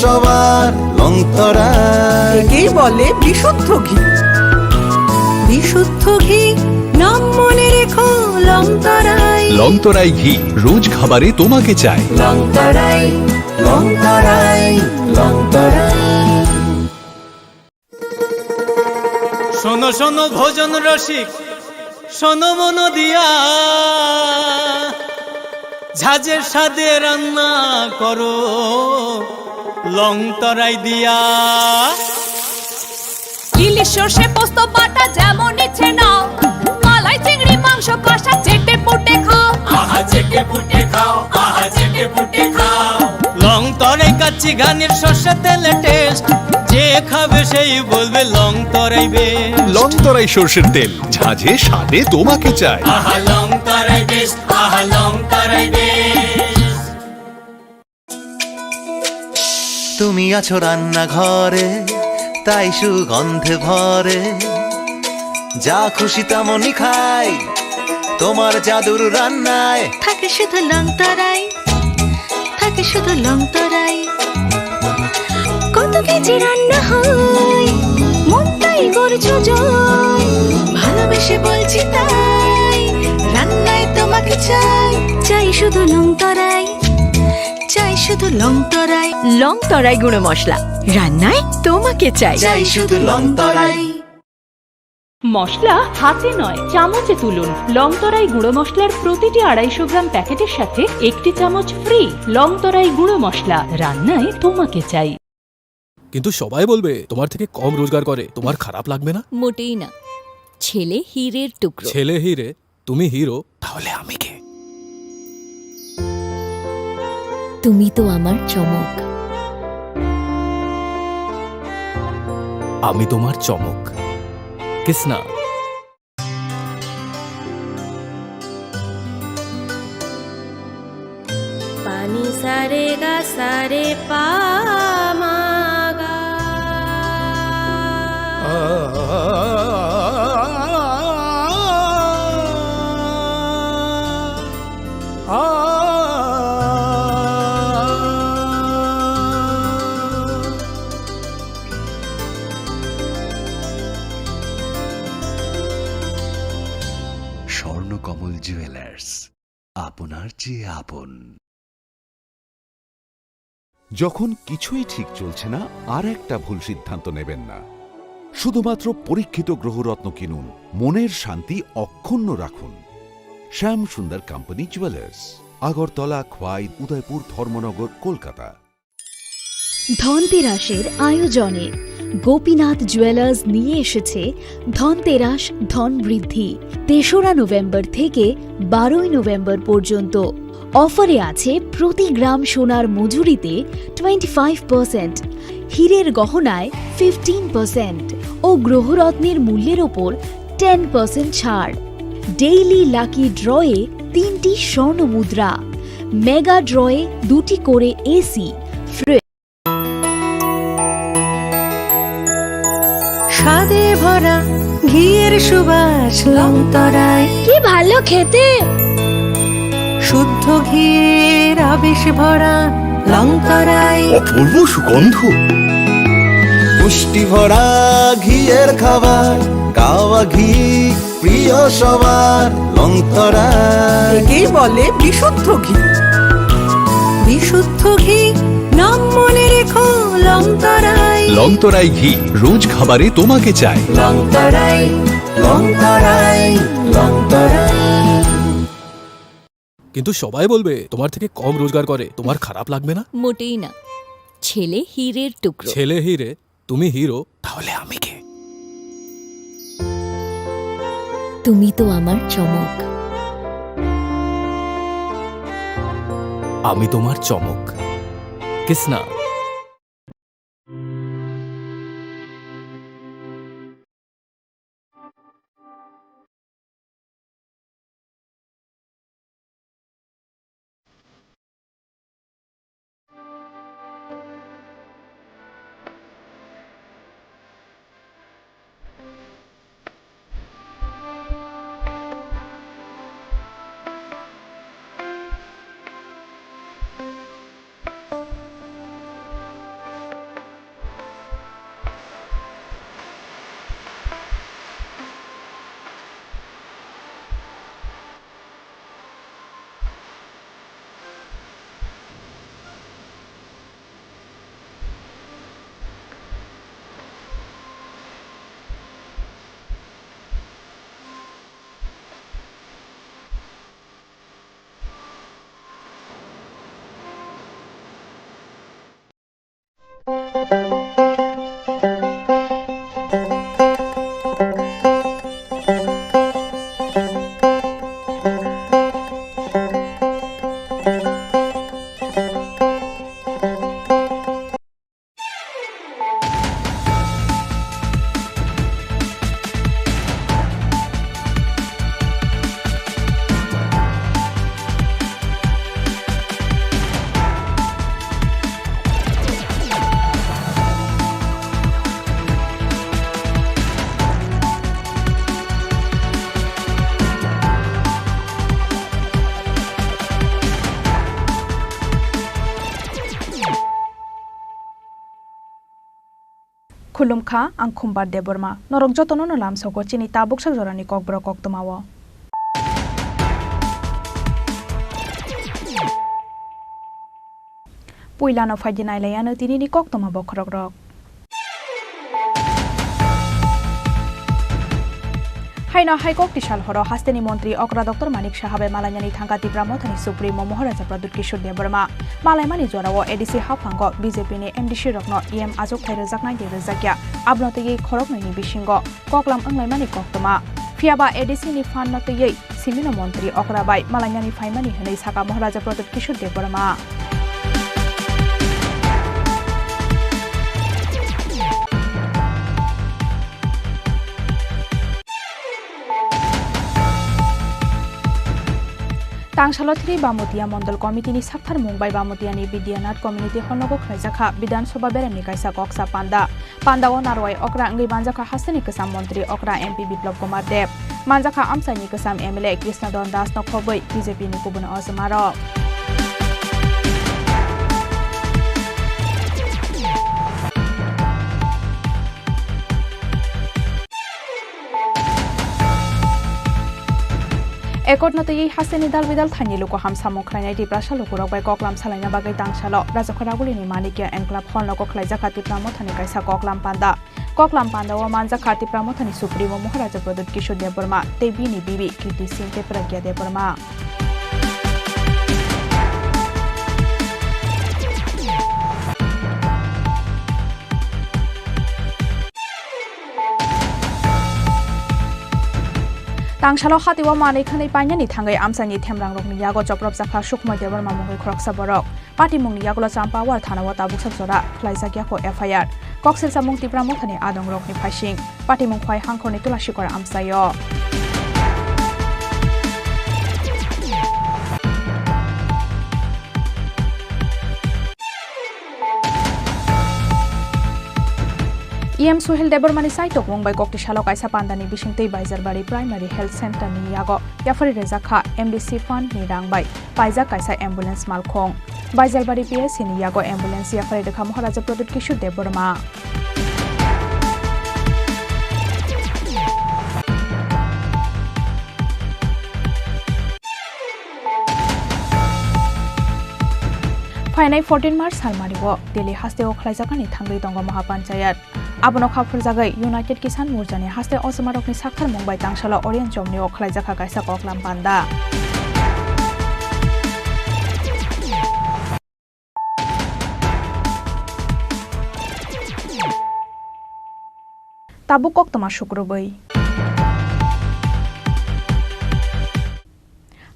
সবার লংতরাই। একেই বলে বিশুদ্ধ ঘি। বিশুদ্ধ ঘি নাম মনে রেখো লংতরাই। লংতরাই ঘি রোজ খাবারে তোমাকে চাই। লংতরাই লংতরাই লংতরাই। শোনো শোনো ভোজন রসিক, শোনো মন দিয়া, ঝাঁঝের স্বাদে রান্না করো লংতরাই দিয়া। ইলিশ সর্ষে পোস্ত বাটা যেমন ইচ্ছে নাও, মালাই চিংড়ি মাংস কষা চেটে পুটে খাও। আহা চেটে পুটে খাও, আহা চেটে পুটে খাও। লংতরাই কাচ্চি ঘানির সর্ষে তেলে টেস্ট, যে খাবে সেই বলবে লংতরাই বেশ। লংতরাই সর্ষের তেল, ঝাঁঝে স্বাদে তোমাকে চাই। আহা লংতরাই বেশ, আহা লংতরাই বেশ। তুমি আছো রান্নাঘরে, তাই সুগন্ধে ভরে, যা খুশি তেমনই খাই তোমার জাদুর রান্নায়। থাকে শুধু লংতরাই, থাকে শুধু লংতরাই। কত কেজি রান্না হয়, মনটাই করছো জয়। ভালোবেসে বলছি তাই, রান্নায় তোমাকে চাই। চাই শুধু লংতরাই, চাই শুধু লংতরাই। লংতরাই গুঁড়ো মশলা, রান্নায় তোমাকে চাই। চাই শুধু লংতরাই। মশলা হাতে নয় চামচে তুলুন। লংতরাই গুঁড়ো মশলার প্রতিটি 250 গ্রাম প্যাকেটের সাথে 1টি চামচ ফ্রি। লংতরাই গুঁড়ো মশলা, রান্নায় তোমাকে চাই। কিন্তু সবাই বলবে তোমার থেকে কম রোজগার করে, তোমার খারাপ লাগবে না? মোটেই না, ছেলে হীরের টুকরো। ছেলে হিরে, তুমি হিরো, তাহলে আমি কে? তুমি তো আমার চমক। আমি তোমার চমক। কিসনা? পানি সারে গা সারে পা মা গা। স্বর্ণকমল জুয়েলার্স, আপনার চেয়ে আপন। যখন কিছুই ঠিক চলছে না, আর একটা ভুল সিদ্ধান্ত নেবেন না। শুধুমাত্র পরীক্ষিত গ্রহরত্ন কিনুন, মনের শান্তি অক্ষুণ্ণ রাখুন। শ্যাম সুন্দর কোম্পানি জুয়েলার্স, আগরতলা, খোয়াই, উদয়পুর, ধর্মনগর, কলকাতা। ধনতেরাসের আয়োজনে গোপীনাথ জুয়েলার্স নিয়ে এসেছে ধনতেরাস ধন বৃদ্ধি। 3রা নভেম্বর থেকে 12ই নভেম্বর পর্যন্ত অফারে আছে প্রতি গ্রাম সোনার মজুরিতে 25%, হীরের গহনায় 15% ও গ্রহরত্নের মূল্যের ওপর 10% ছাড়। ডেইলি লাকি ড্রয়ে 3টি স্বর্ণ মুদ্রা, মেগা ড্রয়ে 2টি করে এসি, স্বাদে ভরা ঘিয়ের সুবাস লংতরাই। কি ভালো খেতে, শুদ্ধ ঘিয়ের আবেশ ভরা লংতরাই। অপূর্ব সুগন্ধ, পুষ্টি ভরা ঘিয়ের খাবার, গাওয়া ঘি প্রিয় সবার লংতরাই। একেই বলে বিশুদ্ধ ঘি। বিশুদ্ধ ঘি নাম মনে রেখো লংতরাই। লংতরাই ঘি রোজ খাবারে তোমাকে চাই। লংতরাই লংতরাই লংতরাই। কিন্তু সবাই বলবে তোমার থেকে কম রোজগার করে, তোমার খারাপ লাগবে না? মোটেই না, ছেলে হীরের টুকরো। ছেলে হিরে, তুমি হিরো, তাহলে আমি কে? তুমি তো আমার চমক। আমি তোমার চমক। Kisna? Khulumkha ang khumbar deborma norok jotono no lam soko chini tabuk sak jorani kokborok koktomawo. Puilano faidinai layano tinini koktoma bokrok rok. Haino Haikok Tishal Horo Hasteni Montri Okra Dr. Manik Shahabe Malanyani Thanga Tipra Mothani Supremo Moharaja Pradut Kishore Deborma Malaimani Jorawo ADC Hapango BJP ni MDC Rokno EM Azok Thairo Jaknai de Zakya Abnote Ye Khorok Nai ni Bishingo Koklam Anglaimani Koktoma Fiaba ADC ni Fan Note Ye Simino Montri Okra Bai Malanyani Faimani Hanai Saka Moharaja Pradut Kishore Deborma Tangshalo 3 Bamutia Mondol Committee ni Sakthar Mumbai Bamutia ni Bidianat Community Honogo Khaizakha Bidan Sabha Beremni Kaisa Koksa Panda Pandawo Narwai Okra Ngi Banjaka Hasani Kasam Montri Okra MP Biplop Kumar Dev Manjaka Amsani Kasam MLA Krishna Don Das Nokhoboi BJP ni Kubuna Osmaro Ekot note ye Hasani dal bidal thani loko hamsa mokhlainai Tiprasa lokorok bai koklam salaina bagai tangshalo Rajakhoraguli ni Manikia Enclave Hall noko khlaijaka Tipramo thani kaisa koklam panda o manjaka Tipramo thani Supremo Moharaja Pradut Kishore Deborma Tebi ni Bibi Kriti Singh te Pragya Deborma Tangshalo Hatiwa Mane Khani Panyani Thangai Amsani Themrang Rokni Yago Choprop Zakha Shukma Deborma Mongoi Khoroksa Borok Party Mongni Yagola Champa War Thanawa Tabuk Sakjora Khlaizakya ko FIR Koksil Samung Tipramo Thani Adong Rokni Phashing Party Mongkhwai Hangkhoni Tulashikor Amsayo EM Suhil Debormani Saitok Mumbai Kokti Shalo Kaisa Pandani Bishingtei Baizarbari Primary Health Center ni Yago Yafari Rezakha MDC Fund ni Rangbai Paiza Kaisa Ambulance Malkhong Baizarbari PSC ni Yago Ambulance Yafari Dekha Moharaja Pradut Kishore Deborma Fainai 14 March Salmaribo Delhi Haste Okhlaijakani Thangai Tongo Mahapanchayat Abono Khapur Jagai United Kisan Morcha ni Haste Osmarokni Sakthar Mumbai Tangshala Orient Chomni Okhlaijaka Kaisa Koklam Panda Tabuk Koktoma Shukrubai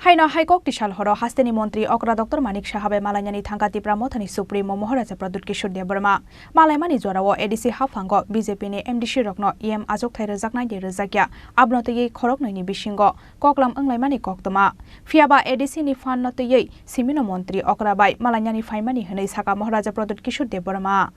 Haino Haikok Tishal Horo Hasteni Montri Okra Dr. Manik Shahabe Malanyani Thanga Tipra Mothani Supremo Moharaja Pradut Kishore Deborma Malaimani Jorawo ADC Hapango BJP ni MDC Rokno EM Azok Thairo Jaknai de Zakya Abnote Ye Khorok Nai ni Bishingo Koklam Anglaimani Koktoma Fiaba ADC ni Fan Note Ye Simino Montri Okra Bai Malanyani Faimani Hanai Saka Moharaja Pradut Kishore Deborma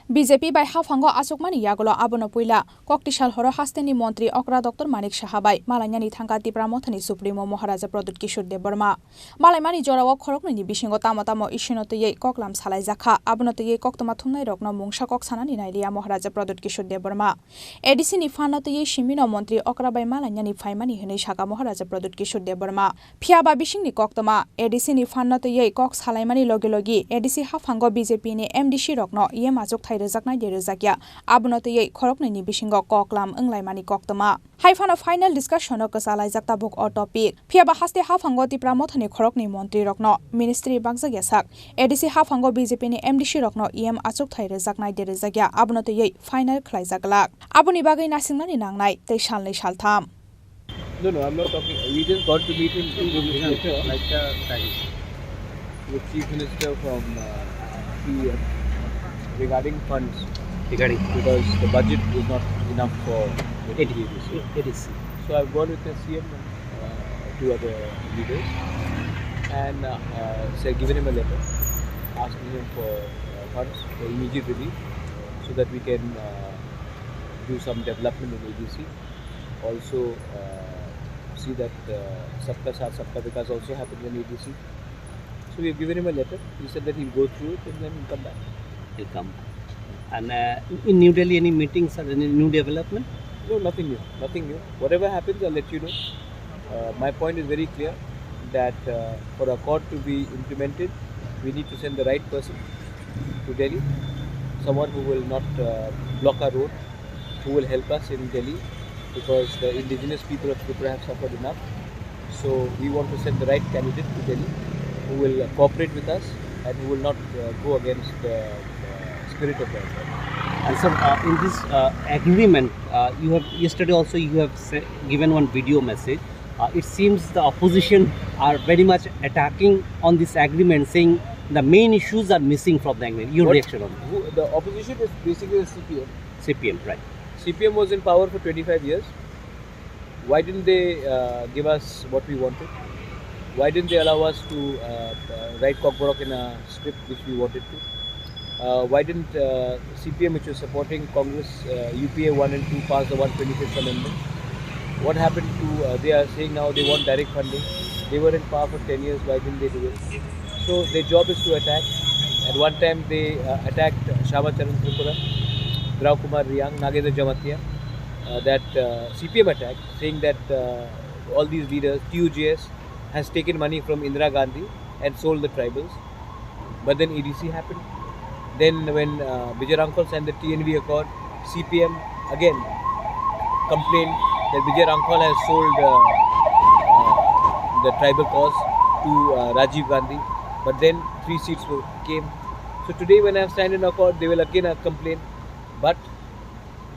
BJP by Hafango Asokmani Yagola Abono Puila Koktishal Horo Hasteni Montri Okra Dr. Manik Shahabai Malanyani Thanga Tipra Mothani Supremo Moharaja Pradut Kishore Deborma Malaimani Jorawo Khorokni Bishingo Tamatamo Ishinote Ye Koklam Salai Zakha Abonote Ye Koktoma Thumnai Rokno Mungsa Kok Sanani Nailia Moharaja Pradut Kishore Deborma ADC ni Fanote Ye Shimino Montri Okra Bai Malanyani Faimani Hanai Saka Moharaja Pradut Kishore Deborma Phiaba Bishingni Koktoma ADC ni Fanote Ye Kok Salaimani Logi ADC Hafango BJP ni MDC Rokno EM Azok Thairo Jaknai de Zakya Abonote Ye Khorokni ni Bishingo Koklam Anglaimani Koktoma Haifano final discussion o Kasalai Jakta book or topic Phiaba Haste Hafango Tipra Mothani Khorokni Montri Rokno Ministry Bangzagya Sak ADC Hafango BJP ni MDC Rokno EM Azok Thairo Jaknai de Zakya Abonote Ye final Khlaijaklak Aboni Bagai Nasingnani Nangnai Te Shalnai Shaltham No, I'm not talking. We just got to meet in like the Chief Minister from PM regarding funds. Because the budget is not enough for the ADC. So I've gone with the CM and 2 other leaders and given him a letter asking him for funds for immediate relief so that we can do some development in ADC. Also see that Sabka Saath Sabka Vikas also happened in ADC. So we have given him a letter. He said that he'll go through it and then he'll come back. He'll come. And in New Delhi, any meetings or any new development? No, nothing new. Nothing new. Whatever happens, I'll let you know. My point is very clear that for accord to be implemented, we need to send the right person to Delhi, someone who will not block our road, who will help us in Delhi, because the indigenous people of Tripura have suffered enough. So we want to send the right candidate to Delhi, who will cooperate with us and who will not go against the spirit of the government. And sir, in this agreement, you have yesterday also you have given one video message. It seems the opposition are very much attacking on this agreement, saying the main issues are missing from the agreement. Your reaction on it? The opposition is basically the CPM. CPM, right. CPM was in power for 25 years. Why didn't they give us what we wanted? Why didn't they allow us to write Kokborok in a script which we wanted to? Why didn't CPM, which was supporting Congress, UPA 1 and 2, pass the 125th amendment? What happened to, they are saying now they want direct funding. They were in power for 10 years, why didn't they do it? So their job is to attack. At one time they attacked Chini Khorang Tripura, Rao Kumar Riyang, Nagendra Jamatia, that CPM attacked, saying that all these leaders, TUJS has taken money from Indira Gandhi and sold the tribals. But then EDC happened. Then when Vijay Rankol signed the TNV Accord, CPM again complained that Vijay Rankol has sold the tribal cause to Rajiv Gandhi. But then 3 seats came. So today when I have signed an accord, they will again complain. But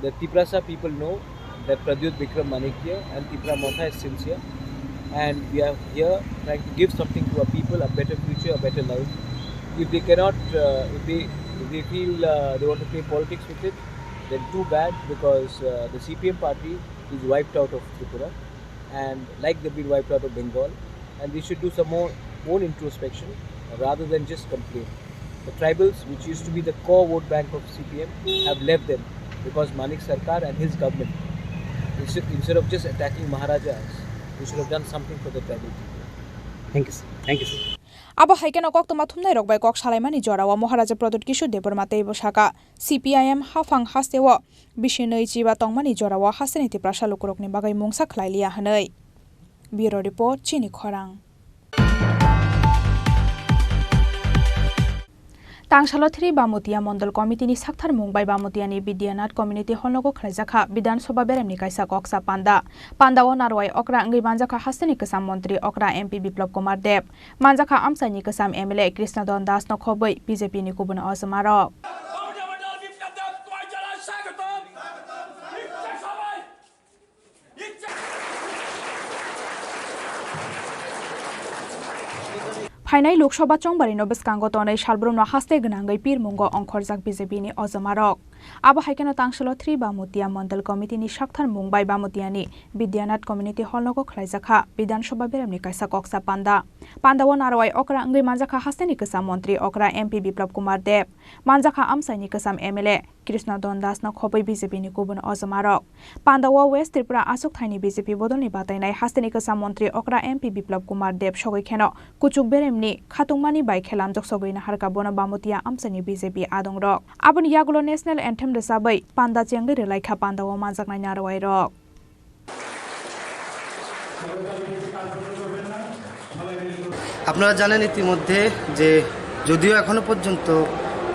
the Tiprasa people know that Pradyut Vikram Manikya and Tipra Motha is sincere. And we are here trying to give something to our people, a better future, a better life. If they cannot, if they feel they want to play politics with it, then too bad, because the CPM party is wiped out of Tripura, and like they've been wiped out of Bengal, and they should do some more own introspection rather than just complain. The tribals, which used to be the core vote bank of CPM, have left them because Manik Sarkar and his government, instead of just attacking Maharajas, we should have done something for the tribal people. Thank you, sir. Thank you, sir. Abo haikena kok toma thumnai rok bai kok salaimani jorawa Maharaja Pradut Kishore Deborma teibo saka CPIM hafang hastewo bishinoi chiba tongmani jorawa hasteni Tiprasa lukurokni bagai mungsa khlailia hanai. Bureau Report, Chini Khorang. Tangsalo 3 Bamutia Mondol Committee ni Sakthar Mumbai Bamutia ni Bidyanat Community Holnogo Khlaijakha Bidan Sabha Beremni Kaisa Koksa Panda o Narwai Okra Ngai Manjakha Hasteni Kasam Montri Okra MP Biplop Kumar Deb Manjakha Amsani Kasam MLA Krishna Don Das no Khoboi BJP ni Kubun Osmaro Hainai Lok Sabha Chongbari no Biskango Tonai Shalbrum no Haste Gnangai Pir Mungo Onkhorjak BJP ni Ozamarok Abo haikeno Tangsalo 3 Bamutia Mondal Committee ni Sakthar Mumbai Bamutia ni Bidyanat Community Holnogo Khlaijakha Bidan Sabha Beremni Kaisa Koksa Panda o Narwai Okra Ngai Manjakha Hasteni Kasam Montri Okra MP Biplop Kumar Deb Manjakha Amsani Kasam MLA Krishna Don Das no Khoboi BJP ni Kubun Ozamarok o West Tripura Asok Thaini BJP Bodolni Batainai Hasteni Kasam Montri Okra MP Biplop Kumar Deb Shogoi Kheno Kuchuk Beremni Khatungmani bai Khelam Joksogoi na Harka Bona Bamutia Amsani BJP Adongrok Aboni Yagulo National Anthem Resabai Panda Chengai Relaikha Panda o Manjaknai Narwai Rok আপনারা জানেন ইতিমধ্যে যে যদিও এখনো পর্যন্ত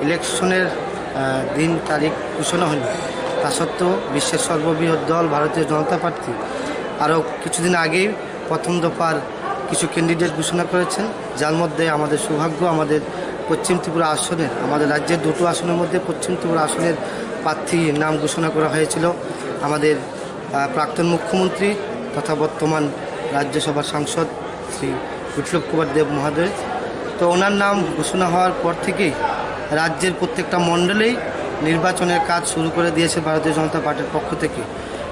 ইলেকশনের দিন তারিখ ঘোষণা হয়নি তা সত্ত্বেও বিশ্বের সর্ববৃহৎ দল ভারতীয় জনতা পার্টি আরও কিছুদিন আগেই প্রথম দফার কিছু ক্যান্ডিডেট ঘোষণা করেছেন যার মধ্যে আমাদের সৌভাগ্য আমাদের পশ্চিম ত্রিপুরা আসনের আমাদের রাজ্যের দুটো আসনের মধ্যে পশ্চিম ত্রিপুরা আসনের প্রার্থীর নাম ঘোষণা করা হয়েছিল আমাদের প্রাক্তন মুখ্যমন্ত্রী তথা বর্তমান রাজ্যসভার সাংসদ শ্রী বিপ্লব কুমার দেব মহোদয় তো ওনার নাম ঘোষণা হওয়ার পর থেকেই রাজ্যের প্রত্যেকটা মণ্ডলেই নির্বাচনের কাজ শুরু করে দিয়েছে ভারতীয় জনতা পার্টির পক্ষ থেকে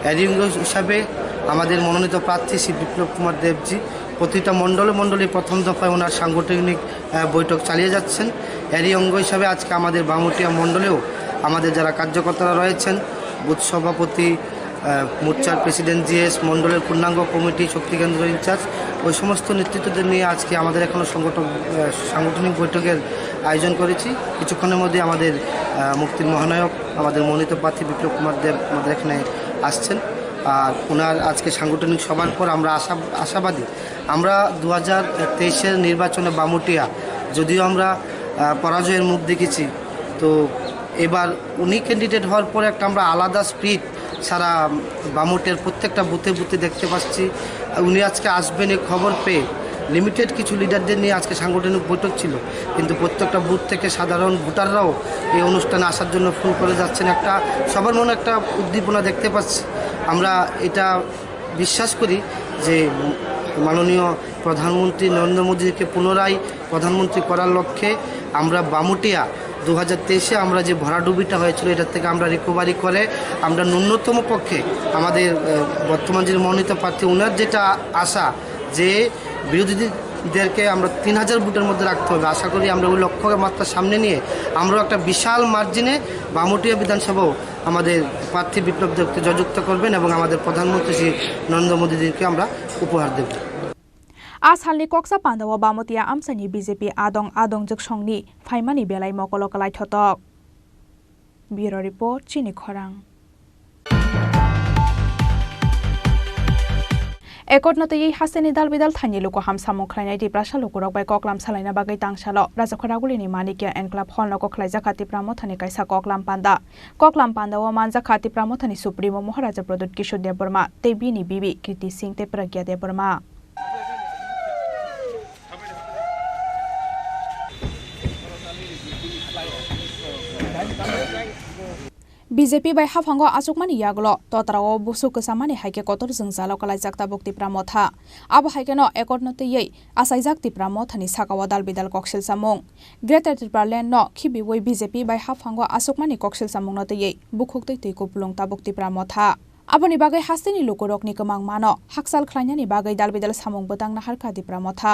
এরই হিসাবে আমাদের মনোনীত প্রার্থী শ্রী বিপ্লব কুমার দেবজি প্রতিটা মণ্ডলে প্রথম দফায় ওনার সাংগঠনিক বৈঠক চালিয়ে যাচ্ছেন এরই অঙ্গ হিসাবে আজকে আমাদের বামুটিয়া মণ্ডলেও আমাদের যারা কার্যকর্তারা রয়েছেন বুথ সভাপতি মোর্চার প্রেসিডেন্ট জিএস, মণ্ডলের পূর্ণাঙ্গ কমিটি, শক্তি কেন্দ্র ইনচার্জ, ওই সমস্ত নেতৃত্বদের নিয়ে আজকে আমাদের এখনও সাংগঠনিক বৈঠকের আয়োজন করেছি। কিছুক্ষণের মধ্যে আমাদের মুক্তির মহানায়ক, আমাদের মনোনীত প্রার্থী বিপ্লব কুমার দেব আমাদের এখানে আসছেন। আর ওনার আজকে সাংগঠনিক সভার পর আমরা আশাবাদী, আমরা 2023-এর নির্বাচনে বামুটিয়া যদিও আমরা পরাজয়ের মুখ দেখেছি, তো এবার উনি ক্যান্ডিডেট হওয়ার পরে একটা আমরা আলাদা স্পিরিট সারা বামুটের প্রত্যেকটা বুথে বুথে দেখতে পাচ্ছি। উনি আজকে আসবেন এই খবর পেয়ে লিমিটেড কিছু লিডারদের নিয়ে আজকে সাংগঠনিক বৈঠক ছিল, কিন্তু প্রত্যেকটা বুথ থেকে সাধারণ ভোটাররাও এই অনুষ্ঠানে আসার জন্য ফোন করে যাচ্ছেন। একটা সবার মনে একটা উদ্দীপনা দেখতে পাচ্ছি। আমরা এটা বিশ্বাস করি যে মাননীয় প্রধানমন্ত্রী নরেন্দ্র মোদীকে পুনরায় প্রধানমন্ত্রী করার লক্ষ্যে আমরা বামুটিয়া 2023-এ আমরা যে ভরাডুবিটা হয়েছিল এটার থেকে আমরা রিকভারি করে আমরা ন্যূনতম পক্ষে আমাদের বর্তমান যে মনোনীত প্রার্থী ওনার যেটা আশা যে বিরোধীদেরকে আমরা 3000 ভোটের মধ্যে রাখতে হবে, আশা করি আমরা ওই লক্ষ্যকে মাত্রা সামনে নিয়ে আমরাও একটা বিশাল মার্জিনে বামুটিয়া বিধানসভাও আমাদের প্রার্থী বিপ্লব দেবকে জয়যুক্ত করবেন এবং আমাদের প্রধানমন্ত্রী শ্রী নরেন্দ্র মোদীজিকে আমরা উপহার দেব। आसालनि कक्सा पान्दाव बामतिया आमसानि बीजेपी आदं जगसंनि फाइमानि बेलाय मकलकलाय थतक। ब्यूरो रिपोर्ट चिनी खरां। एकटनतयै हासेनि दालबिदाल थानि लोको हामसामु खलायनाय दिप्रासा लोकरक बाय कक्लाम सालायना बागै तांसालो राजाखरागुलिनि मानिकिया एनक्लाब हलनको खलायजा खाति प्रामथानि कायसा कक्लाम पान्दाव मानजा खाति प्रामथानि सुप्रीमो महाराजा प्रदुत किशोर देबबर्मा तेबिनि बिबि कृति सिंह ते प्रज्ञा देबबर्मा। बीजेपी बाय हाफांगो आचुकमानि यागलो ततराव बुसु कसामानि हाइके कतर जों जालाव कलायजाक ताबुक्ति प्रामथा आबो हाइकेनो एकटनतयै आसायजाक प्रामथानि साकावा दालबिदाल कक्सिल सामुं ग्रेटर त्रिपुरा लैंड न खिबिवै बीजेपी बाय हाफांगो आचुकमानि कक्सिल सामुं नतयै बुखुक्तै तैको पुलुं ताबुक्ति प्रामथा आबोनि बागै हास्तेनि लोकरकनि कमां मानो हाकसाल खलायनानि बागै दालबिदाल सामुं बदांना हारकादि प्रामथा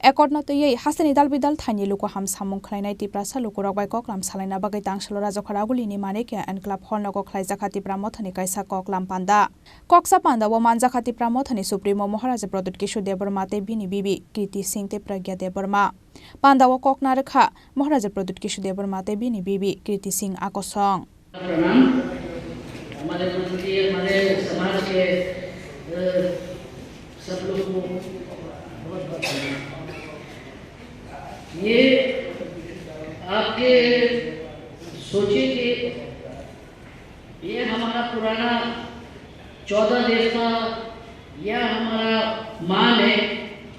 एकटनतयै हास्तेनि दालबिदाल थाइनि लोको हाम सामुं खलायनाय तिप्रासा लोकरक बाय कक्लाम सालायना बागै तांसल राजाखरागुलिनि मानेकिया एनक्लाब हलनको खलायजा खाति प्रामथानि कायसा कक्लाम पान्दा कक्सा पान्दाव मानजा खाति प्रामथानि सुप्रीमो महाराजा प्रदुत किशोर देबबर्मा ते बिनि बिबि कृति सिंह ते प्रज्ञा देबबर्मा पान्दाव ककनारखा महाराजा प्रदुत किशोर देबबर्मा ते बिनि बिबि कृति सिंह आकसं। हमारे मंत्री हमारे समाज के सब लोगों को बहुत बहुत ये आपके सोचिए कि ये हमारा पुराना 14 देश का या हमारा मान है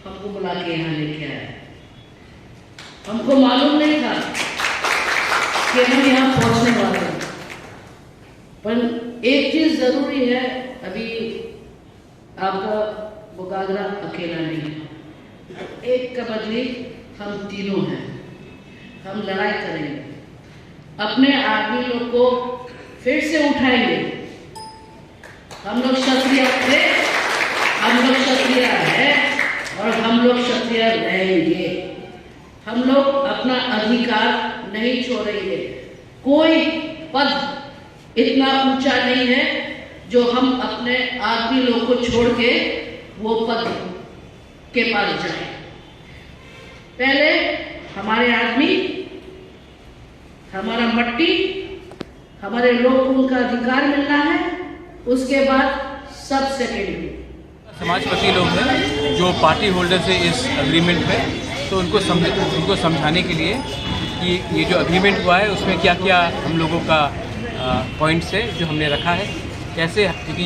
हमको बुला के यहाँ लेके आया। हमको मालूम नहीं था कि हम यहाँ पहुँचने वाले हैं, पर एक चीज जरूरी है, अभी आपका बुकागरा अकेला नहीं है, एक का बदली हम तीनों हैं। हम लड़ाई करेंगे, अपने आदमी लोग को फिर से उठाएंगे। हम लोग क्षत्रिय थे, हम लोग क्षत्रिय है और हम लोग क्षत्रिय रहेंगे। हम लोग अपना अधिकार नहीं छोड़ेंगे। कोई पद इतना ऊंचा नहीं है जो हम अपने आदमी लोग को छोड़ के वो पद के पास जाए। पहले हमारे आदमी, हमारा मट्टी, हमारे लोग को उनका अधिकार मिलना है, उसके बाद सब सेकेंडरी। समाजपति लोग हैं जो पार्टी होल्डर से इस अग्रीमेंट में, तो उनको समझाने के लिए कि ये जो अग्रीमेंट हुआ है उसमें क्या क्या हम लोगों का पॉइंट्स है जो हमने रखा है, कैसे, क्योंकि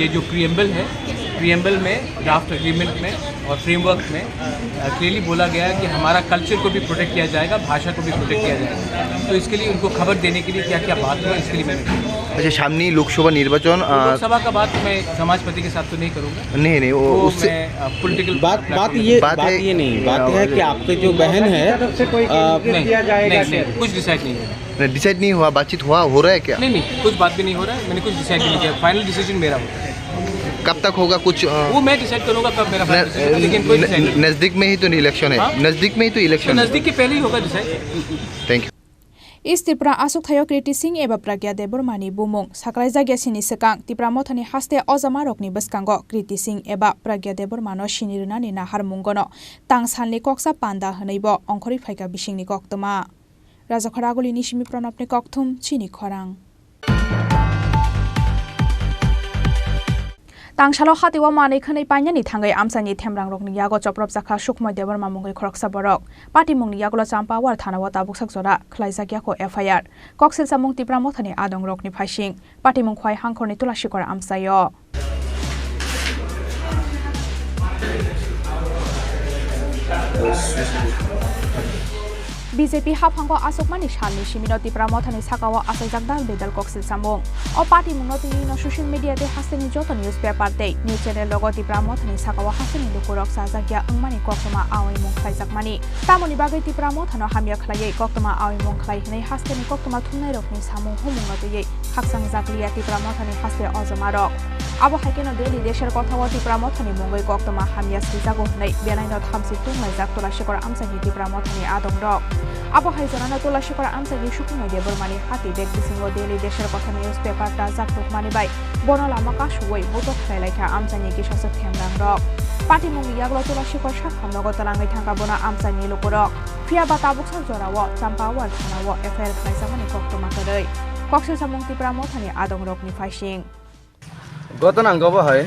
ये जो प्रीएम्बल में ड्राफ्ट एग्रीमेंट में और फ्रेमवर्क में क्लियरली बोला गया है कि हमारा कल्चर को भी प्रोटेक्ट किया जाएगा, भाषा को भी प्रोटेक्ट किया जाएगा। तो इसके लिए उनको खबर देने के लिए क्या क्या बात हुआ, इसके लिए मैंने अच्छा सामने लोकसभा निर्वाचन, लोकसभा का बात मैं समाजपति के साथ तो नहीं करूँगा। नहीं वो उससे पॉलिटिकल बात ये नहीं, बात है कि आपके जो बहन है नहीं, कुछ डिसाइड नहीं हुआ। डिसाइड नहीं हुआ, बातचीत हो रहा है क्या? नहीं, कुछ बात भी नहीं हो रहा है, मैंने कुछ डिसाइड नहीं किया। फाइनल डिसीजन मेरा होगा। कब तक होगा कुछ वो मैं डिसाइड करूंगा कब मेरा लेकिन कोई नजदीक में ही तो इलेक्शन है, नजदीक में ही तो इलेक्शन, नजदीक के पहले ही होगा decide. Thank you. East Tripura asuk thayo Kriti Singh eba Pragya Debormani bumung saklai jagya sini sekang Tripura mothani haste ojamarokni bwskango Kriti Singh eba Pragya Debormano sinirunani nahar mungono tangsalni koksa panda hwneibo ongkhori phaika bisingni koktoma Raja Khoraguli Nishimi Pranopni kokthum Chini Khorang Tangsalo hatiwa manei khonei painani thangai amsani themrang rokni yago choprop jakha sukmoy deborma mungoi khoroksa borok party mungni yagola champa war thanawa tabuk sakjora khlaijakya ko FIR koksil samung Tripura mothani adong rokni phaising party mung khwai hangkhorni tulashi kora amsayo BJP haphango asokmani shalni simino Tripura mothani sakawa asajak bedal koksil samung o party mungno tini social media te hasteni joto newspaper te news channel logo Tripura mothani sakawa hasteni lukurok sajakya angmani koktoma awai mung khlaijakmani tamoni bagai Tripura mothano hamya khlaiye koktoma awai mung khlai hnei hasteni koktoma thungnai rokni samung humungno te khaksang jakliya Tripura mothani haste ojamarok abo haikeno daily desher kothawa Tripura mothani mungoi koktoma hamya sijago hnei benaino thamsi tungnai jak tolashikor amsani Tripura mothani adong rok abo haizana tolashikor amsani shukumai debormani hati bek bisingo daily desher kotha newspaper ta jakruk mani bai bonola makashuwai boto khlailaika amsani kisasa themrang rok party mungi yaglo tolashikor shakhamnogo talangai thangka bona amsani lukurok phia bata buksa jorawo champa war thanawo FIR khlaisamani koktoma kadai koksil samung Tripura mothani adong rokni phaising গত নাঙ্গব হয়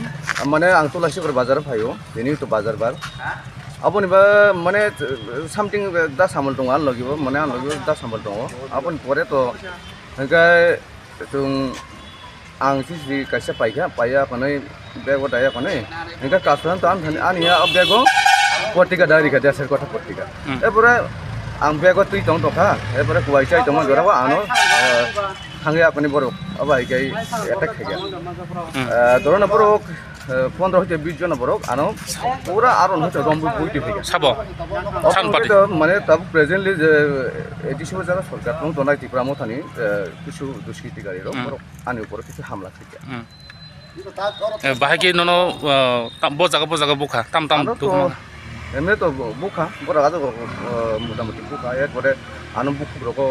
মানে আং তুলাসীপুর বাজার ফাইও দিনই তো বাজার বার আপনি বা মানে সামথিং দা সামল দङ আন লাগিব মানে আন লাগিব দা সামল দङ আপনি পরে তো হংকাই जों आं सिसि कासे पाइया खनै बेगो दाया खनै हंका कासन त आनिया बेगो पट्टिका दारिका देसर कथा पट्टिका एपरे आं बेगो तुइ दङ तखा एपरे कुवाइसाइ दङ जरावा आनो थांगे अपनी बरक अब आइकाई अटैक है क्या दोनों बरक 15 से 20 जन बरक आनो पूरा आरोन होते रंबु बुइटी है साबो सान पार्टी माने तब प्रेजेंटली एडिशनल जगह सरकार नं तनाय Tripura मोथानि किछु दुष्कृतिकारी रो बरक आनि ऊपर किछु हमला है क्या बाहाय के ननो बजागा बुखा ताम तो एमे तो बुखा बरक आजो मोटामोटी बुखा एक बरे आनो बुखुरको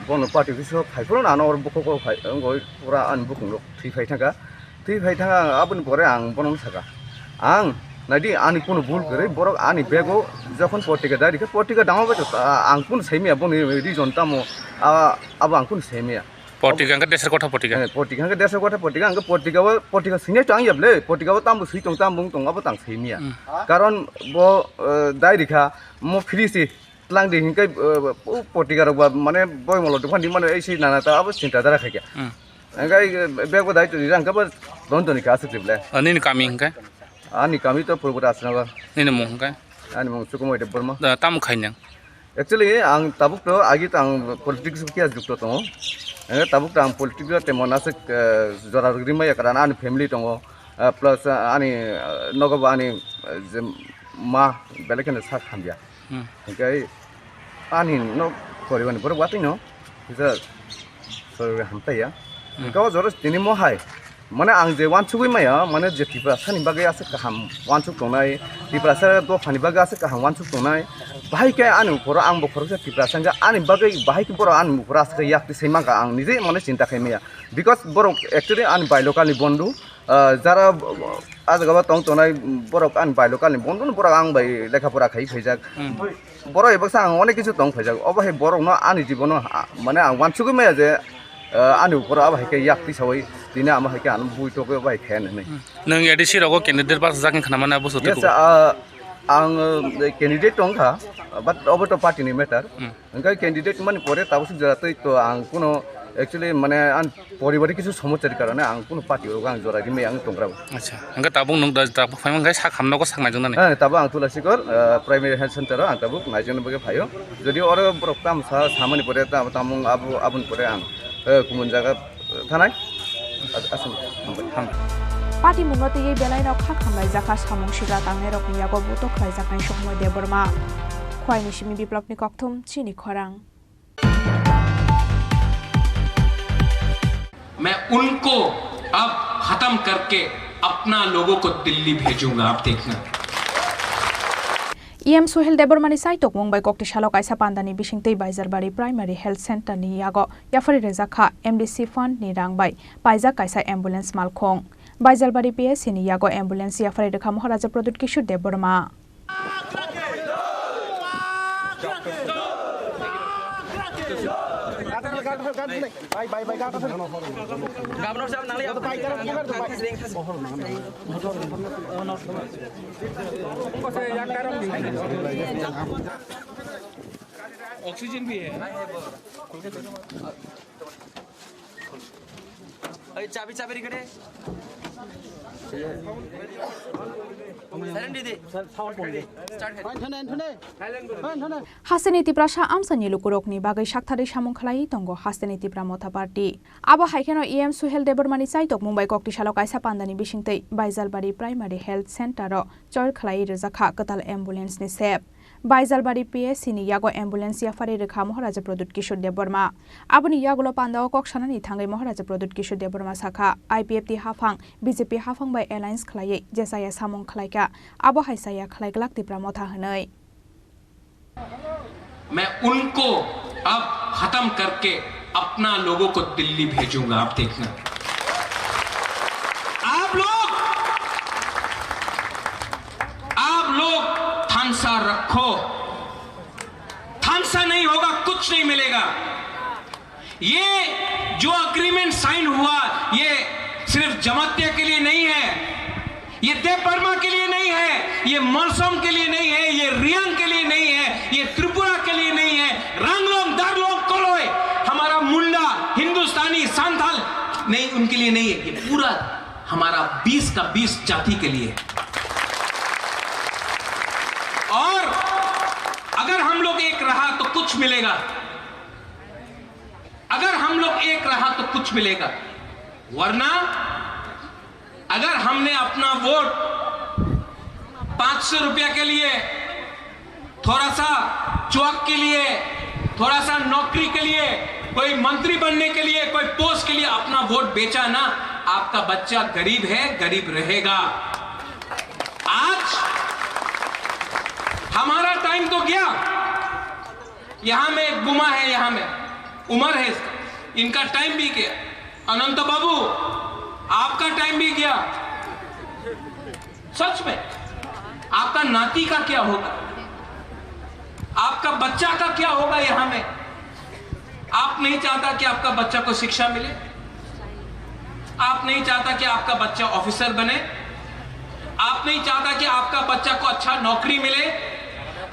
बन पार्टी किसो फाइफोर नानो और बुखको फाइ गय पूरा आन बुखुं थि फाइथागा आबुन परे आं बनन थागा आं नादि आनि कोनो भुल करे बरक आनि बेगो जखन पट्टिका दारिका पट्टिका दामाबो आं कुन सैमिया बनि रिजन तामो अब आं कुन सैमिया पट्टिका के देशर कथा पट्टिका के देशर कथा पट्टिका आं पट्टिका सिने तां याबले पट्टिका तामबो सुइतों तामबुं तंगाबो तां सैमिया कारण बो दारिका मो फ्रीसि लांदे हिंकै पट्टिका रबा माने बयमल दखान माने एसि नानाता अब चिन्ता दारा खाया अंगाय बेगो दाइतो रिजांकाबो दन्तनि कासु क्लिबले अनि कामी हिंकै अनि कामी तो पुरबो आसनागा निने मु हिंकै अनि मु सुकुमै दे बर्मा ताम खाइनों एक्चुअली आं ताबुक तो आगि त आं पॉलिटिक्स किया जुक्त दङ ताबुक आं पॉलिटिक्स ते मनासे जरा रिमाय कारण आनि फेमिली दङ प्लस आनि नगब आनि मा बेलेकन सा खामबिया ओंखाय आनि न परिबानि बर वातिनो इजा सर हमताया गाव जरस दिनि मोहाय माने आं जे वानसुगै माया माने जे Tripura सानि बागै आसे काहाम वानसुग दंनाय Tripura सा दो फानि बागै आसे काहाम वानसुग दंनाय बाहाय के आनि बर आं बखर Tripura संगा आनि बागै बाहाय के बर आनि बर आसे याक्ति सैमागा आं निजे माने चिन्ता खायमाया बिकज बर एक्चुअली आनि बायलकालनि बन्धु जारा आजगाबा तंग तनाय बर आनि बायलकालनि बन्धु बर आं बाय लेखाफोरा खाइ खैजाक बर एबसा आं अनेक किछु दं खैजाक अबहाय बर न आनि जीवन माने आं वानसुगै माया जे आनि ऊपर अब है याक्ति सवै दिना आम है आन बुइटोको बाय खेन नै नों एडिसि रगो कैंडिडेट पास जाकिन खानामाना बसुते यस आं कैंडिडेट दंखा बाट अब तो पार्टी नि मैटर ओंखाय कैंडिडेट माने परे ताबसु जाते तो आं कोनो एक्चुअली माने आन परिबारि किछु समस्यानि कारणे आं कोनो पार्टी रगो आं जरा दिमे आं दंग्राबो अच्छा अंगा ताबुं नों दा फाइमांगाय सा खामनाको सांनाय जों नानै ताबो आं तुलासिकर प्राइमारी हेल्थ सेंटर आं ताबो नायजन बगे फायो जदि और प्रक्ताम सामानि परे तामुं आबुन परे आं गुबुन जायगा थानाय आसाम पार्टी मुंगते ये बेलाइनाव खाखामनाय जाखा सामुं सिगा तांनाय रकनि यागो बुतो खलायजाखनाय सखमय देबरमा खवाइनि सिमि बिप्लबनि कक्थुम चिनि खरां मैं उनको अब खत्म करके अपना लोगों को दिल्ली भेजूंगा आप देखना EM Suhel Debormani Saitok Mumbai Kokti Shalok Aisa Pandani Bishingtei Baizarbari Primary Health Center ni yago Yafari Rezakha MDC Fund ni rangbai Paisa Kaisa Ambulance Malkhong Baizarbari PS ni yago Ambulance Yafari Rekha Maharaja Pradut Kishore Deborma oxygen भी है चाबी चाबी रिकड़े Haseni Tiprasha Amsani Lukurokni Bagai Shaktari Shamon Khalai Tongo Haseni Tipra Motha Party Abo Haikeno EM Suhel Debormani Saitok Mumbai Kokti Shalok Aisa Pandani Bishingtei Baizarbari Primary Health Center Chor Khalai Rezakha Katal Ambulance ni sep Baizarbari PS ni yago ambulance Yafari Rekha Maharaja Pradut Kishore Deborma Aboni yagulo Pandao Kokshanani Thangai Maharaja Pradut Kishore Deborma Sakha IPFT Hafang BJP Hafang by Alliance Khalai Jesaya Samong Khlaika Abo Haisaya Khlai Glak Tipra Motha Hanai मैं उनको अब खत्म करके अपना लोगों को दिल्ली भेजूंगा आप देखना आप लोग थानसा रखो थानसा नहीं होगा कुछ नहीं मिलेगा ये जो एग्रीमेंट साइन हुआ ये सिर्फ जमातिया के लिए नहीं है ये देवबर्मा के लिए नहीं है ये मौसम के लिए नहीं है ये रियांग के लिए नहीं है ये त्रिपुरा के लिए नहीं है रंगलोंग दारलोंग कोलोय हमारा मुंडा हिंदुस्तानी सांथाल नहीं उनके लिए नहीं है ये पूरा हमारा 20 का 20 जाति के लिए और अगर हम लोग एक रहा तो कुछ मिलेगा अगर हम लोग एक रहा तो कुछ मिलेगा वरना अगर हमने अपना वोट 500 रुपया के लिए थोड़ा सा चौक के लिए थोड़ा सा नौकरी के लिए कोई मंत्री बनने के लिए कोई पोस्ट के लिए अपना वोट बेचा ना आपका बच्चा गरीब है गरीब रहेगा आज हमारा टाइम तो गया यहां में एक गुमा है यहां में उम्र है इसका इनका टाइम भी गया अनंत बाबू आपका टाइम भी गया सच में आपका नाती का क्या होगा आपका बच्चा का क्या होगा यहां में आप नहीं चाहता कि आपका बच्चा को शिक्षा मिले आप नहीं चाहता कि आपका बच्चा ऑफिसर बने आप नहीं चाहता कि आपका बच्चा को अच्छा नौकरी मिले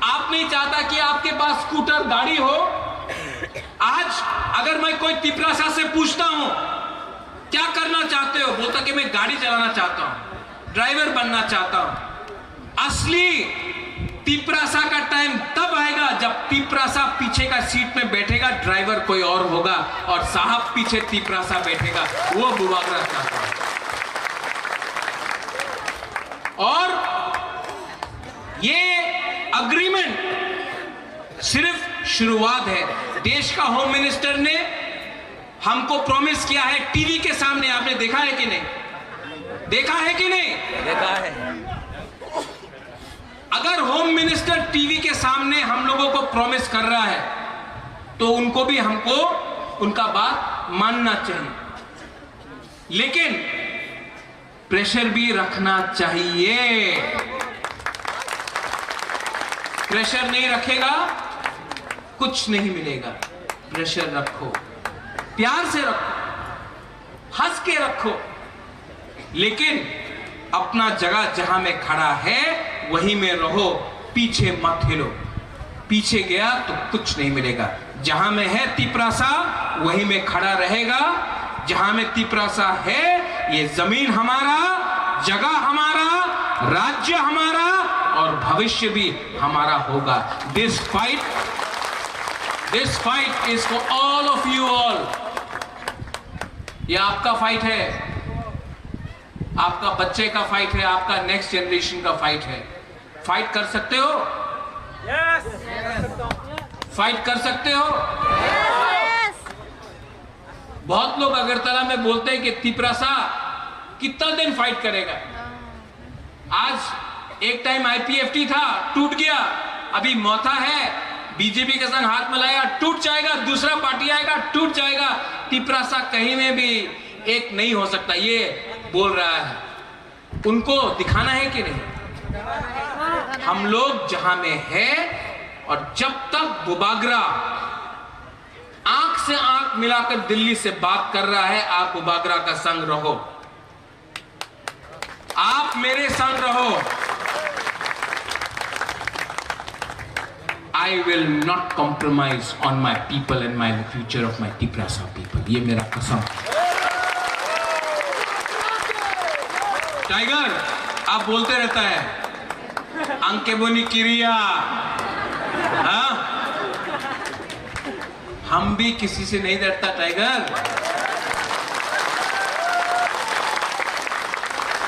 आप नहीं चाहता कि आपके पास स्कूटर गाड़ी हो आज अगर मैं कोई तिपरासा से पूछता हूं क्या करना चाहते हो बोलता कि मैं गाड़ी चलाना चाहता हूं ड्राइवर बनना चाहता हूं असली तिपरासा का टाइम तब आएगा जब तिपरासा पीछे का सीट में बैठेगा ड्राइवर कोई और होगा और साहब पीछे तिपरासा बैठेगा वो बुवागरा चाहता हूं और ये अग्रीमेंट सिर्फ शुरुआत है देश का होम मिनिस्टर ने हमको प्रॉमिस किया है टीवी के सामने आपने देखा है कि नहीं देखा है कि नहीं देखा है अगर होम मिनिस्टर टीवी के सामने हम लोगों को प्रॉमिस कर रहा है तो उनको भी हमको उनका बात मानना चाहिए लेकिन प्रेशर भी रखना चाहिए प्रेशर नहीं रखेगा कुछ नहीं मिलेगा प्रेशर रखो प्यार से रखो हंस के रखो लेकिन अपना जगह जहां में खड़ा है वहीं में रहो पीछे मत हिलो पीछे गया तो कुछ नहीं मिलेगा जहां में है तिपरासा वहीं में खड़ा रहेगा जहां में तिपरासा है ये जमीन हमारा जगह हमारा राज्य हमारा और भविष्य भी हमारा होगा this fight is for all of you all ये आपका फाइट है आपका बच्चे का फाइट है आपका नेक्स्ट जनरेशन का फाइट है फाइट कर सकते हो यस फाइट कर सकते हो यस बहुत लोग अगरतला में बोलते हैं कि तिपरासा कितना दिन फाइट करेगा आज एक टाइम IPFT था, टूट गया, अभी मौथा है, बीजेपी के संग हाथ मिलाया, टूट जाएगा, दूसरा पार्टी आएगा, टूट जाएगा। तिपरासा कहीं में भी एक नहीं हो सकता, ये बोल रहा है। उनको दिखाना है कि नहीं? हम लोग जहां में है, और जब तक बुबागरा आंख से आंख मिलाकर दिल्ली से बात कर रहा है, आप बुबागरा का संग रहो, आप मेरे संग रहो। I will not compromise on my people and my future of my Tiprasa people. ये मेरा कसम। टाइगर, आप बोलते रहता है अंके बोनी किरिया, हाँ? हम भी किसी से नहीं डरता टाइगर,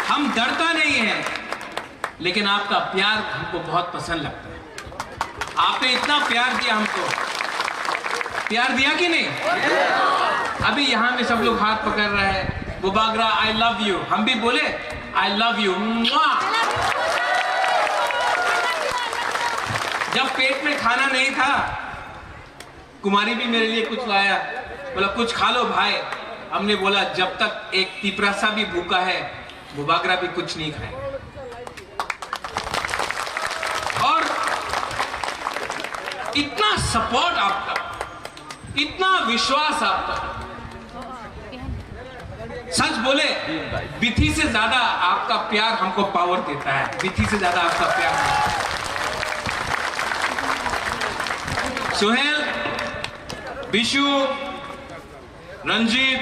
हम डरता नहीं है, लेकिन आपका प्यार हमको बहुत पसंद लगता है। आपने इतना प्यार दिया हमको, प्यार दिया कि नहीं? अभी यहाँ में सब लोग हाथ पकड़ रहे हैं, बुबागरा आई लव यू, हम भी बोले आई लव यू। जब पेट में खाना नहीं था, कुमारी भी मेरे लिए कुछ लाया, बोला कुछ खा लो भाई। हमने बोला जब तक एक तिपरासा भी भूखा है, बुबागरा भी कुछ नहीं खाए। और इतना सपोर्ट आपका, इतना विश्वास आपका, सच बोले विधि से ज्यादा आपका प्यार हमको पावर देता है, विधि से ज्यादा आपका प्यार। सुहेल, विशु, रंजीत,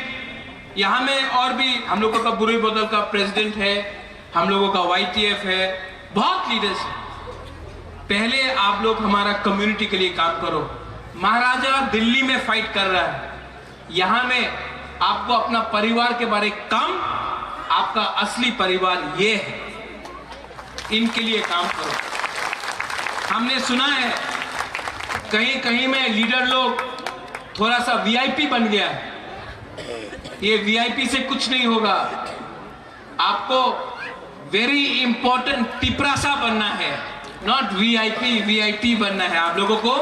यहाँ में और भी हम लोगों का बुरी बोतल का प्रेसिडेंट है, हम लोगों का YTF है, बहुत लीडर्स हैं। पहले आप लोग हमारा कम्युनिटी के लिए काम करो। महाराजा दिल्ली में फाइट कर रहा है, यहाँ में आपको अपना परिवार के बारे कम, आपका असली परिवार ये है, इनके लिए काम करो। हमने सुना है कहीं कहीं में लीडर लोग थोड़ा सा VIP बन गया है, ये VIP से कुछ नहीं होगा। आपको वेरी इंपॉर्टेंट तिपरासा बनना है, नॉट VIP बनना है। आप लोगों को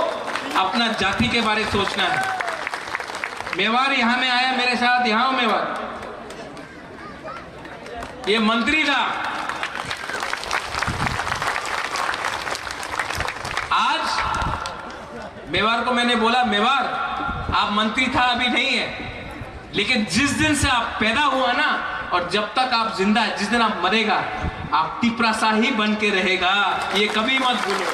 अपना जाति के बारे सोचना है। मेवाड़ यहां में आया मेरे साथ, यहां मेवाड़, ये मंत्री था, आज मेवाड़ को मैंने बोला मेवाड़ आप मंत्री था अभी नहीं है, लेकिन जिस दिन से आप पैदा हुआ ना, और जब तक आप जिंदा है, जिस दिन आप मरेगा, आप तिपरासा ही बन के रहेगा, ये कभी मत भूलो।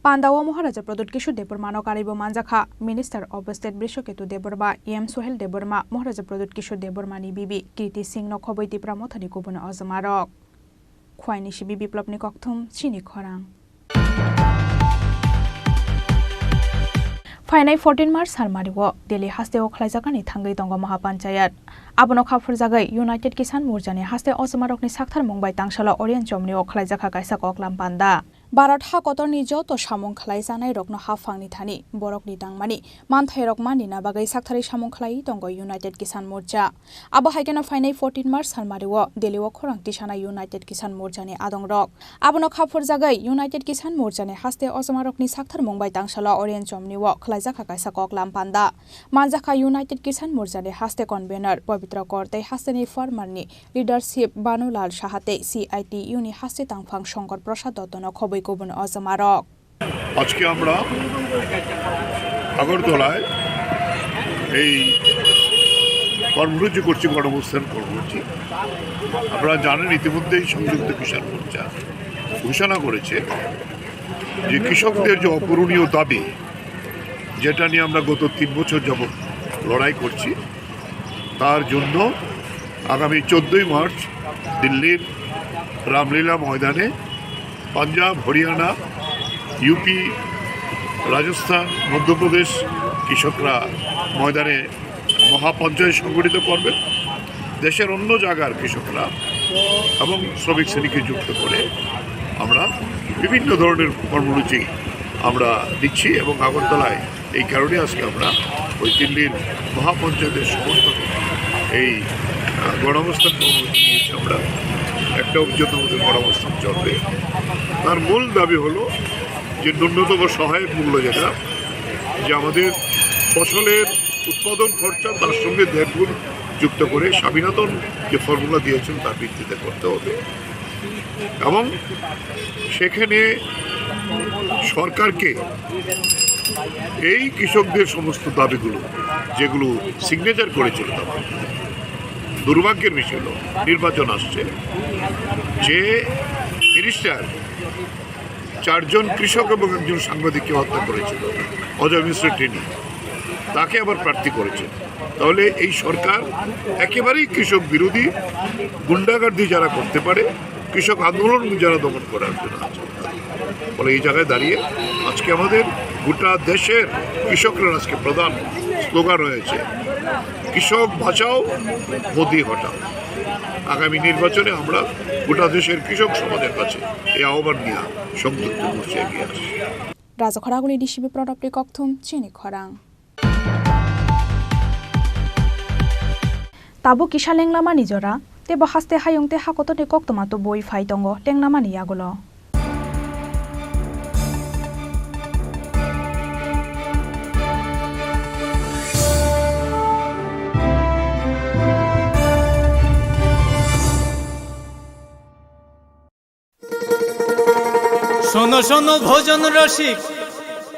पांडावा महाराजा प्रदुत किशोर देबबर्मा कारिबो मानजाखा minister of state Brishaketu Debbarma EM Sohel Debbarma Maharaja Pradyot Kishore देबबर्मानी बिबि कीर्ति सिंह नो खबै तिप्रा मथनि गुबुन अजमारक ख्वाइनि सिबि बिप्लबनि कक्थुम चिनी खरां फाइनाय 14 मार्च सालमारिगो दिल्ली हास्तेओ खलाइजाकानि थांगै दंग महापंचायत आबनो खाफुर जागै यूनाइटेड किसान मोर्चानि हास्ते अजमारकनि साखथार मंबाय तांसाला ओरियन जमनिओ खलाइजाखा गायसा कक्लाम पान्दा भारत हाकतरनि जत सामुं खलाइजानाय रकनो हाफांनि थानि बरकनि दांमानि मानथाय रक मानिना बागै साखथारै सामुं खलाइ दंग यूनाइटेड किसान मोर्चा आबो हाइकेना फाइनाय 14 मार्च सालमारिओ दिल्लीओ खरां तिसानाय यूनाइटेड किसान मोर्चानि आदं रक आबनो खाफुर जागै यूनाइटेड किसान मोर्चानि हास्ते अजमारकनि साखथार मंबाय तांसाला ओरियन जमनिओ खलाइजाखा गायसा कक्लाम पान्दा मानजाखा यूनाइटेड किसान मोर्चानि हास्ते कन्वेनर पवित्र करते हास्तेनि फर्मारनि लिडारशिप बानुलाल साहाते CITU नि हास्ते तांफां शंकर प्रसाद दत्तन खबै गुबुन अजमारक আজকে আমরা আগরতলায় এই কর্মসূচি করছি, গণঅবস্থান কর্মসূচি। আপনারা জানেন ইতিমধ্যেই সংযুক্ত কিষাণ মোর্চা ঘোষণা করেছে যে কৃষকদের যে অপূরণীয় দাবি, যেটা নিয়ে আমরা গত 3 বছর যাবত লড়াই করছি, তার জন্য আগামী 14 মার্চ দিল্লির রামলীলা ময়দানে পাঞ্জাব, হরিয়ানা, UP, রাজস্থান, মধ্যপ্রদেশ কৃষকরা ময়দানে মহাপঞ্চায়েত সংগঠিত করবেন। দেশের অন্য জায়গার কৃষকরা এবং শ্রমিক শ্রেণীকে যুক্ত করে আমরা বিভিন্ন ধরনের কর্মসূচি আমরা দিচ্ছি এবং আগরতলায় এই কারণে আজকে আমরা ওই দিল্লির মহাপঞ্চায়েতের সমর্থনে এই গণঅবস্থান কর্মসূচি নিয়েছি আমরা। একটা অভিযোগ আমাদের পরামর্শ চলবে। তার মূল দাবি হলো যে ন্যূনতম সহায়ক মূল্য যেটা, যে আমাদের ফসলের উৎপাদন খরচা তার সঙ্গে 1.5 গুণ যুক্ত করে স্বামীনাথন যে ফর্মুলা দিয়েছেন তার ভিত্তিতে করতে হবে, এবং সেখানে সরকারকে এই কৃষকদের সমস্ত দাবিগুলো যেগুলো সিগনেচার করেছিল, তখন দুর্ভাগ্যের বিষয় হলো নির্বাচন আসছে, যে মিনিস্টার 4 জন কৃষক এবং 1 জন সাংবাদিককে হত্যা করেছিল, অজয় মিশ্র টেনি, তাকে আবার প্রার্থী করেছে। তাহলে এই সরকার একেবারেই কৃষক বিরোধী, গুন্ডাগার্দি যারা করতে পারে, কৃষক আন্দোলন যারা দমন করার জন্য আছে। ফলে এই জায়গায় দাঁড়িয়ে আজকে আমাদের গোটা দেশের কৃষকরা আজকে প্রধান স্লোগান হয়েছে, কৃষক বাঁচাও, মোদি হটাও। আগামী নির্বাচনে আমরা গোটা দেশের কৃষক সমাজের কাছে এই আহ্বান নিয়ে সংযুক্ত মোর্চা এগিয়ে আসি। রাজখরাগুলি ডিসিবি প্রডাক্টে ককথুম চিনি খরাং তাবু কিসা লেংলামা নিজরা তেব হাস্তে হায়ংতে হাকততে কক্তমাতো বই ফাইতঙ্গ লেংলামা নিয়াগুলো শোনো শোনো ভোজন রসিক,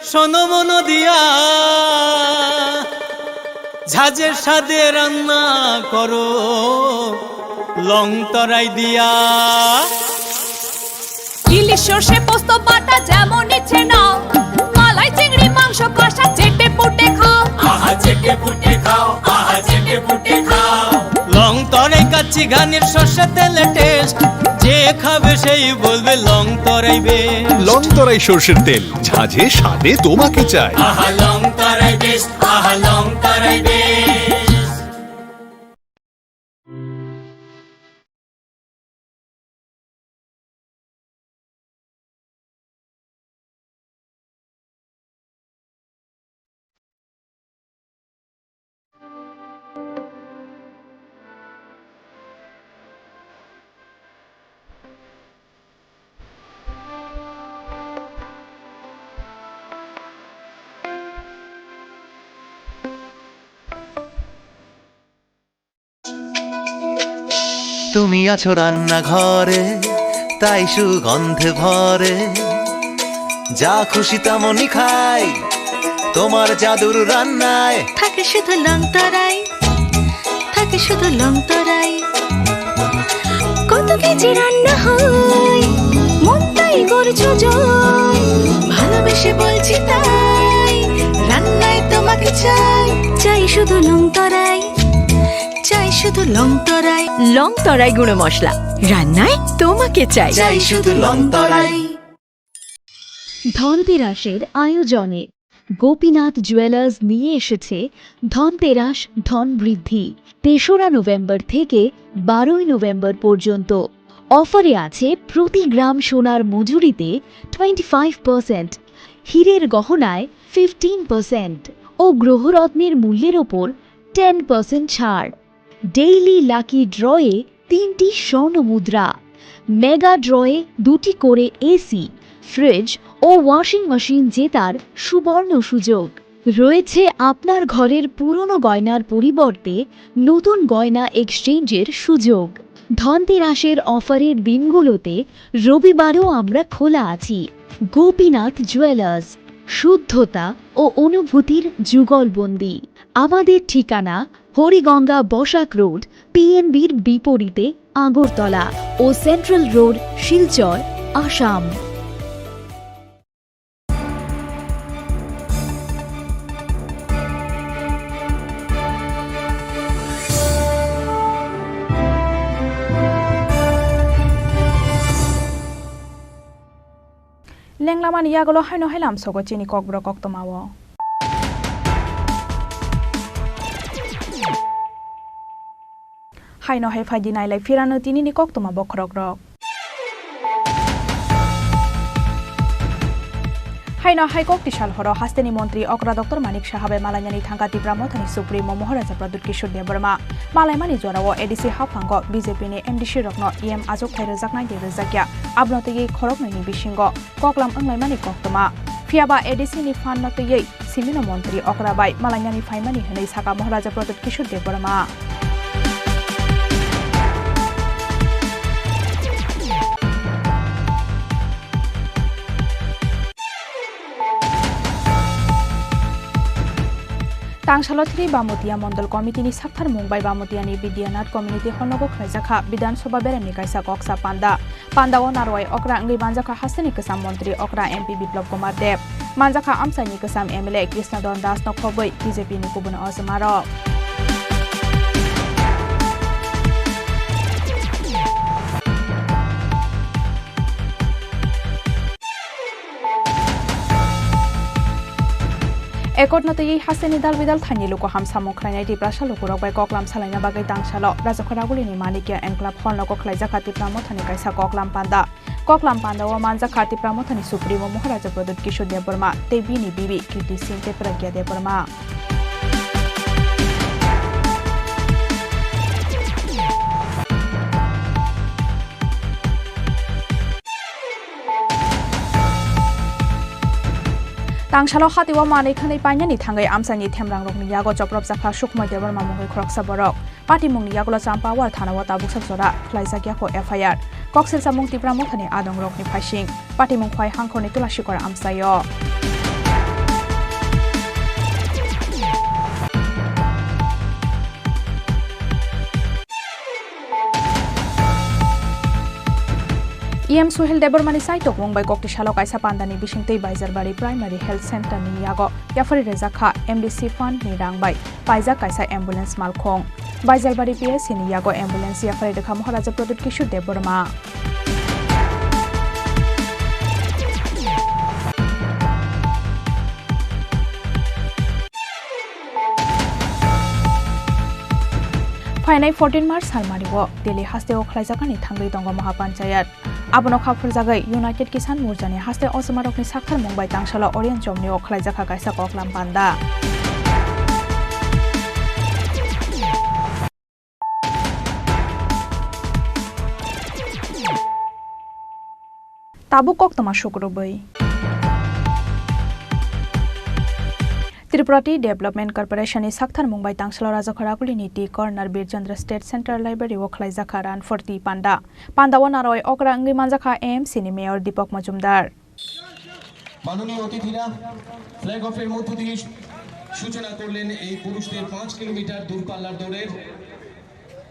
শোনো মন দিয়া, ঝাঁঝের স্বাদে রান্না করো লং তরাই দিয়া। ইলিশ সর্ষে পোস্ত বাটা যেমন ইচ্ছে নাও, মালাই চিংড়ি মাংস কষা চেটে পুটে খাও, আহা চেটে পুটে খাও, আহা চেটে পুটে খাও। লং তরাই কাচ্চি ঘানির সর্ষে তেলে টেস্ট, যে খাবে সেই বলবে লং তরাই বেশ। লং তরাই সর্ষের তেল, ঝাঁঝে স্বাদে তোমাকে চাই। আহা লং তরাই বেশ, আহা লং তরাই বেশ। তুমি আছো রান্নাঘরে, তাই সুগন্ধে ভরে, যা খুশি তেমনই খাই তোমার জাদুর রান্নায়। থাকে শুধু লং তরাই, থাকে শুধু লং তরাই, কত কেজি রান্না হয় মন তাই করছো জয়, ভালোবেসে বলছি তাই রান্নায় তোমাকে চাই, চাই শুধু লং তরাই, চাই শুধু লং তরাই। লং তরাই গুঁড়ো মশলা, রান্নায় তোমাকে চাই, চাই শুধু লং তরাই। ধনতেরাসের আয়োজনে গোপীনাথ জুয়েলার্স নিয়ে এসেছে ধনতেরাস ধন বৃদ্ধি। ৩রা নভেম্বর থেকে 12ই নভেম্বর পর্যন্ত অফারে আছে প্রতি গ্রাম সোনার মজুরিতে 25%, হীরের গহনায় 15% ও গ্রহরত্নের মূল্যের ওপর 10% ছাড়। ডেইলি লাকি ড্রয়ে 3টি স্বর্ণ মুদ্রা, মেগা ড্রয়ে 2টি করে এসি, ফ্রিজ ও ওয়াশিং মেশিন জেতার সুবর্ণ সুযোগ রয়েছে। আপনার ঘরের পুরনো গয়নার পরিবর্তে নতুন গয়না এক্সচেঞ্জের সুযোগ। ধনতেরাসের অফারের দিনগুলোতে রবিবারও আমরা খোলা আছি। গোপীনাথ জুয়েলার্স, শুদ্ধতা ও অনুভূতির যুগলবন্দি। আমাদের ঠিকানা হরিগঙ্গা বসাক রোড, পিএনবির বিপরীতে আগরতলা ও সেন্ট্রাল রোড, শিলচর, আসাম। লেংলামান ইয়াগুলো হাইনো হাইলাম সগো চিনি ককব্রক কক্তমাও হাইনো হাই ফাইদি নাইলাই ফিরানো তিনিনি কক্তমা বখরক রক Haina Haikok Tishal Horo Hasteni Montri Okra Dr. Manik Shahabe Malanyani Thangka Tripura Mothani Supremo Moharaja Pradut Kishore Debrama Malaimani Jorawo ADC Hafango BJP ni MDC Rokno EM Azok Thaire Zaknai de Zakya Abnotegi Khoroknani Bishingo Koklam Anglaimani Koktoma Fiaba ADC ni Fan Notegi Simino Montri Okra Bai Malanyani Faimani Henei Saka Moharaja Pradut Kishore Debrama Tangshalothri Bamutia Mondol Committee ni Sakthar Mumbai Bamutiani Bidyanat Community Holnogo Khaizakha Bidan Sabha Berani Kaisa Koksa Panda Pandawo Narwai Okra Ngi Banjaka Hasani Kesam Montri Okra MP Biplop Kumar Dev Manjaka Amsani Kesam MLA Krishna Don Das Nokhoboi BJP ni Kubun Ozmaro Ekot notei Hasani dal bidal thani luko hamsa mokhlainai Tripura salukurok bai koklam salaina bagai tangshalo rajakharaguli ni manikia enclave holnoko khlaijaka Tripura mothani kaisa koklam panda o manjaka Tripura mothani supremo Moharaja Pradut Kishore Debrama tebini bibi Kirti Singh te Pragya Debrama Tangshalo hatiwa manei khanei painani thangai amsani themrang rokni yago choprop jakha sukmai Debrama mungai khoroksa borok party mungni yagola champawar thanawa tabuksak jora khlaijak ko FIR koksel samung Tripura mothani adong rokni phaising party mung khwai hangkhoni tulashikor amsayo EM Suhil Debormani Saitok Mumbai Kokti Shalo Kaisa Pandani Bishingtei Baizarbari Primary Health Center ni yago Yafari Rezakha MDC Fund ni rangbai Paiza Kaisa Ambulance Malkhong Baizarbari PSC ni yago Ambulance Yafari Dekha Moharaja Pradut Kishore Debrama Fainai 14 March Salmariwo Delhi Hasteo Khlaijakani Thangai Tongo Mahapanchayat Abono Khapur Jagai United Kisan Morjani Haste Osmarokni Sakthar Mumbai Tangshala Orient Chomnio Khlaijaka Kaisa Koklam Panda Tabu Koktama Shukrubai Tripura Tea Development Corporation ni Sakthar Mumbai Tangshala Rajakharaguli ni Tea Corner Birchandra State Central Library wo khlaijaka ran 40 Panda Pandawo Naroi Okra Ngi Manjaka AMC ni Mayor Deepak Majumdar মাননীয় অতিথিরা flag অফের মধ্য দিয়ে সূচনা করলেন এই পুরুষদের 5 kilometre দূরপাল্লার দৌড়ের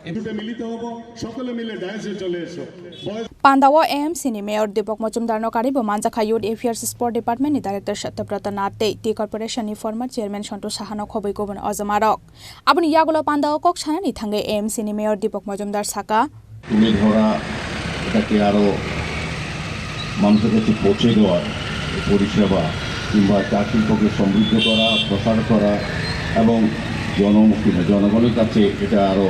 এতে মিলিত হব সকলে মিলে ডায়াসে চলে এসো Pandawo AMC ni Mayor Deepak Majumdar no karibo Manjaka Youth Affairs Sport Department ni Director Satyabrata Nate Tea Corporation ni former Chairman Shantu Sahano khoboi gobon Ozamarok Abuni yagulo Pandawo kok sana ni thangai AMC ni Mayor Deepak Majumdar saka তুলে ধরা এটাকে আরো মানুষের কাছে পৌঁছে দেওয়া পরিষেবা কিংবা চা শিল্পকে সমৃদ্ধ করা প্রসার করা এবং জনগণের কাছে এটা আরো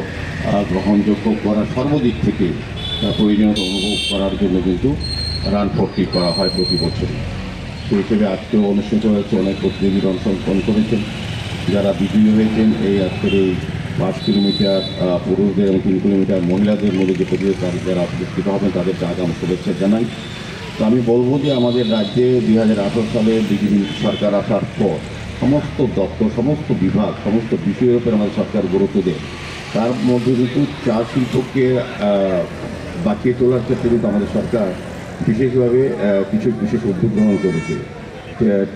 গ্রহণযোগ্য করা সর্বদিক থেকে প্রয়োজনীয়তা অনুভব করার জন্য কিন্তু রান 40 করা হয় প্রতি বছর সেই হিসেবে আজকেও অনুষ্ঠিত হয়েছে অনেক প্রতিযোগীরা অংশগ্রহণ করেছেন যারা বিজয়ী হয়েছেন এই আজকের এই 5 কিলোমিটার পুরুষদের এবং 3 কিলোমিটার মহিলাদের মধ্যে যে প্রতিযোগিতা যারা পুরস্কৃত হবেন তাদেরকে আগাম শুভেচ্ছা জানাই তো আমি বলবো যে আমাদের রাজ্যে 2018 সালে বিজেপি সরকার আসার পর সমস্ত দপ্তর সমস্ত বিভাগ সমস্ত বিষয়ের উপর আমাদের সরকার গুরুত্ব দেয় তার মধ্যে কিন্তু চা শিল্পকে বাঁচিয়ে তোলার ক্ষেত্রে কিন্তু আমাদের সরকার বিশেষভাবে কিছু বিশেষ উদ্যোগ গ্রহণ করেছে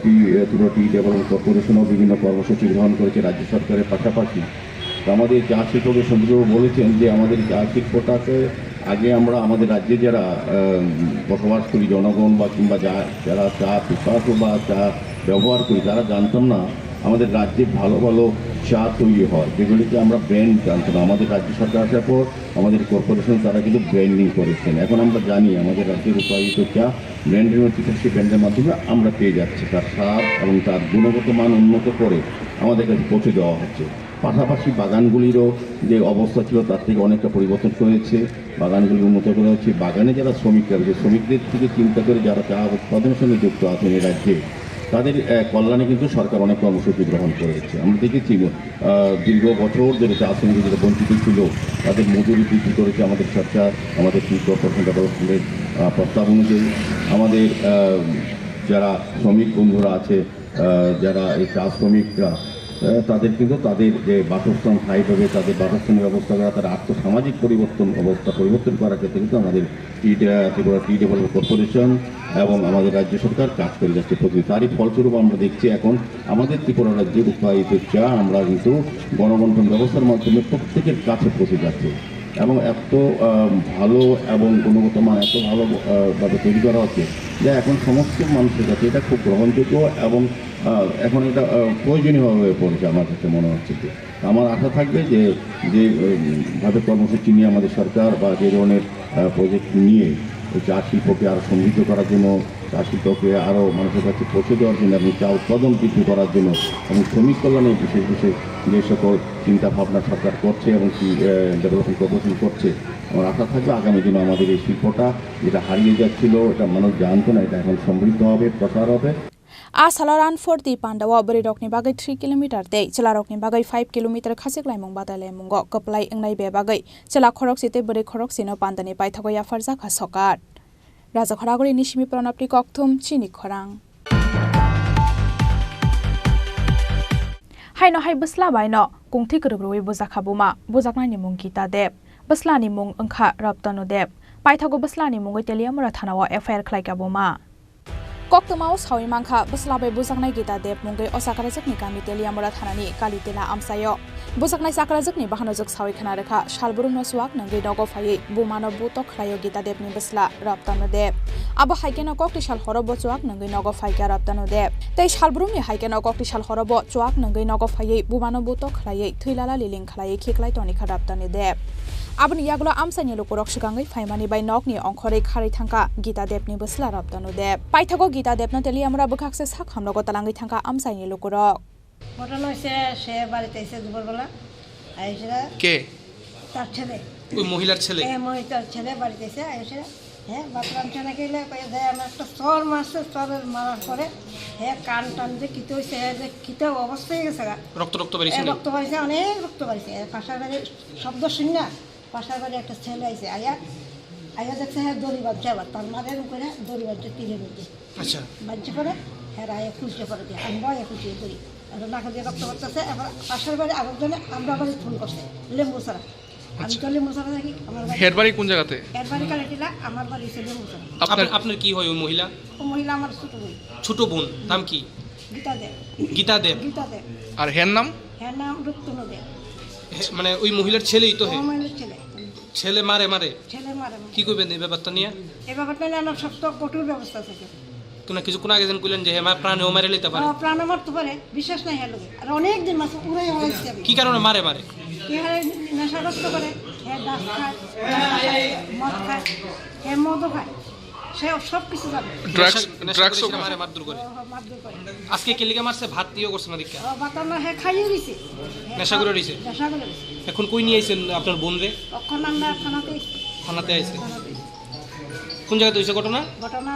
ত্রিপুরা টি ডেভেলপমেন্ট কর্পোরেশনও বিভিন্ন কর্মসূচি গ্রহণ করেছে রাজ্য সরকারের পাশাপাশি আমাদের চা শিল্পকে সঞ্জীব বলেছেন যে আমাদের চা শিল্পটাকে আগে আমরা আমাদের রাজ্যে যারা বসবাস করি জনগণ বা কিংবা যারা চা পিপাস বা চা ব্যবহার করি তারা জানতাম না আমাদের রাজ্যে ভালো ভালো চা তৈরি হয় যেগুলিকে আমরা ব্র্যান্ড জানতাম না আমাদের রাজ্য সরকার আসার পর আমাদের কর্পোরেশন তারা কিন্তু ব্র্যান্ডিং করেছেন এখন আমরা জানি আমাদের রাজ্যের উৎপাদিত চা ব্র্যান্ডের মধ্যে সেই ব্র্যান্ডের মাধ্যমে আমরা পেয়ে যাচ্ছি তার স্বাদ এবং তার গুণগত মান উন্নত করে আমাদের কাছে পৌঁছে দেওয়া হচ্ছে পাশাপাশি বাগানগুলিরও যে অবস্থা ছিল তার থেকে অনেকটা পরিবর্তন হয়েছে বাগানগুলি উন্নত করা হচ্ছে বাগানে যারা শ্রমিকরা রয়েছে শ্রমিকদের থেকে চিন্তা করে যারা চা উৎপাদনের সঙ্গে যুক্ত আছেন এই রাজ্যে তাদের কল্যাণে কিন্তু সরকার অনেক কর্মসূচি গ্রহণ করেছে। আমরা দেখেছি দীর্ঘ বছর ধরে চা শ্রমিক যারা বঞ্চিত ছিল তাদের মজুরি বৃদ্ধি করেছে আমাদের সরকার, আমাদের পার্সেন্ট ডেভেলপমেন্টের প্রস্তাব অনুযায়ী। আমাদের যারা শ্রমিক বন্ধুরা আছে, যারা এই চা শ্রমিকরা, তাদের কিন্তু তাদের যে বাসস্থান স্থায়ীভাবে তাদের বাসস্থানের ব্যবস্থা করা, তার আর্থসামাজিক পরিবর্তন করার ক্ষেত্রে কিন্তু আমাদের ত্রিপুরা টি ডেভেলপমেন্ট কর্পোরেশন এবং আমাদের রাজ্য সরকার কাজ করে যাচ্ছে প্রতি। তারই ফলস্বরূপ আমরা দেখছি এখন আমাদের ত্রিপুরা রাজ্যের উৎপাদিত চা আমরা কিন্তু গণবন্টন ব্যবস্থার মাধ্যমে প্রত্যেকের কাছে পৌঁছে যাচ্ছে এবং এত ভালো এবং গুণগত মান এত ভালোভাবে তৈরি করা হচ্ছে যা এখন সমস্ত মানুষের কাছে এটা খুব গ্রহণযোগ্য এবং এখন এটা প্রয়োজনীয় হয়ে পড়েছে আমার কাছে মনে হচ্ছে। যে আমার আশা থাকবে যে যেভাবে কর্মসূচি নিয়ে আমাদের সরকার বা যে ধরনের প্রজেক্ট নিয়ে চা শিল্পকে আরও সমৃদ্ধ করার জন্য, চা শিল্পকে আরও মানুষের কাছে পৌঁছে দেওয়ার জন্য এবং চা উৎপাদন বৃদ্ধি করার জন্য এবং শ্রমিক কল্যাণে বিশেষ যে সকল চিন্তা ভাবনা সরকার করছে এবং ডেভেলপমেন্ট কর্পোরেশন করছে, আমার আশা থাকবে আগামী দিনে আমাদের এই শিল্পটা যেটা হারিয়ে যাচ্ছিল, এটা মানুষ জানতো না, এটা এখন সমৃদ্ধ হবে, প্রসার হবে। Asalaran for the Pandawa Berirokni Bagai 3 kilometer day, Chelarokni Bagai 5 kilometer Khasik Laimung Batale Mungo, Koplai Engnai Be Bagai, Chela Khorok City Beri Khorok Sino Pandani Paithagoya Farza Kasokat. Raza Khoragori Nishimi Pronapti Koktum, Chini Khorang. Hai no hai basla bai no, Kungti Kurui Buzakabuma, Buzaknani Mungita Deb, Baslani Mung Unka Raptano Deb, Paithago Baslani Mungitelia Muratanawa FR Klaikabuma. Koktomao sawi mangkha buslabai bujaknai gita deb mungai osakarajak ni kami telia mura thanani kalitela amsayo bujaknai sakarajak ni bahanojak sawi khana rekha shalburung no suak nangai dogo phai bumano buto khlayo gita deb ni busla raptano deb abo haikeno kokti shal horobo chuak nangai nogo phai ka raptano deb tei shalburung ni haikeno kokti shal horobo chuak nangai nogo phai bumano buto khlai thuilala liling khlai khiklai toni kharaptani deb Abni Yagula Amsani Lukurok Shigangai, Faimani by Nokni on Kore Karitanka, Gita Depni Busla Raptano Deb. Paitago Gita Depna Teliamra Bukaxes Hakamlogo Talangi Tanka Amsani Lukurok. What I say, share by the Tesa Gurbola, I share. K. Tarchele. Mohila Chile. Mohita Chile, but they say, I share. But Ramchanakila, they are not a store master, store Marafore, hair can't and the Kito says the Kita was saying, October, Shabdo Shina. পাশার বাড়ি একটা ছেলে আছে আয়া দেখছে হ্যাঁ দড়ি বাচ্চা আবার তার মারের করে দড়ি বাচ্চা তীরের মধ্যে আচ্ছা বাচ্চা পরে হ্যাঁ আয়া খুঁজতে পারে দিয়ে আমরা আয়া খুঁজে দড়ি নাকে দিয়ে রক্ত পড়তেছে এবার পাশের বাড়ি আরেকজনে আমরা বাড়ি ফোন করছে লেম্বু সারা আমি তো লেম্বু সারা থাকি আমার হেড বাড়ি কোন জায়গাতে হেড বাড়ি কালেটিলা আমার বাড়ি ছিল লেম্বু সারা আপনার কি হয় ওই মহিলা আমার ছোট বোন নাম কি গীতা দেব আর হের নাম রুক্তনু দেব মানে ওই মহিলার ছেলেই তো হে ছেলে মারে কি কইবেন এই ব্যাপারটা নিয়ে এই ব্যাপারটা নিয়ে আমার শক্ত কঠোর ব্যবস্থা আছে তুমি কিছুক্ষণ আগে যেন কইলেন যে হে প্রাণেও মারে লইতে পারে প্রাণ মারতে পারে বিশ্বাস নাই হলো আর অনেক দিন মাছ পুরাই হয়েছে কি কারণে মারে কি হয় নেশাগ্রস্ত করে হে ডাস খায় মদ খায় হে মদও খায় সে সব কিছু জানে ড্রাগস মারে মারধর করে আজকে কে লিগে মারছে ভাত দিও করছ না দেখা ভাত না হে খাইয়ে দিছে নেশা করে দিছে এখন কই নিয়ে আইছেন আপনার বোন রে এখন আমরা থানাতে আইছে কোন জায়গাতে হইছে ঘটনা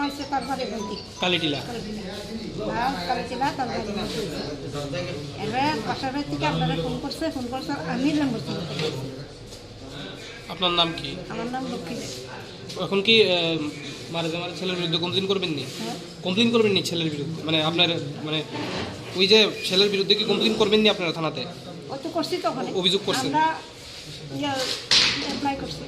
হইছে তার বাড়ি বলতি কালিটিলা তার বাড়ি এবার পাশাপাশি থেকে আপনারা ফোন করছে আমি নম্বর আপনার নাম কি আমার নাম লক্ষ্মী এখন কি মারে ছেলের বিরুদ্ধে কমপ্লেইন করবেন নি ছেলের বিরুদ্ধে মানে আপনার মানে ওই যে ছেলের বিরুদ্ধে কি কমপ্লেইন করবেন নি আপনারা থানাতে ও তো করছি তখন অভিযোগ করছেন আমরা অ্যাপ্লাই করছি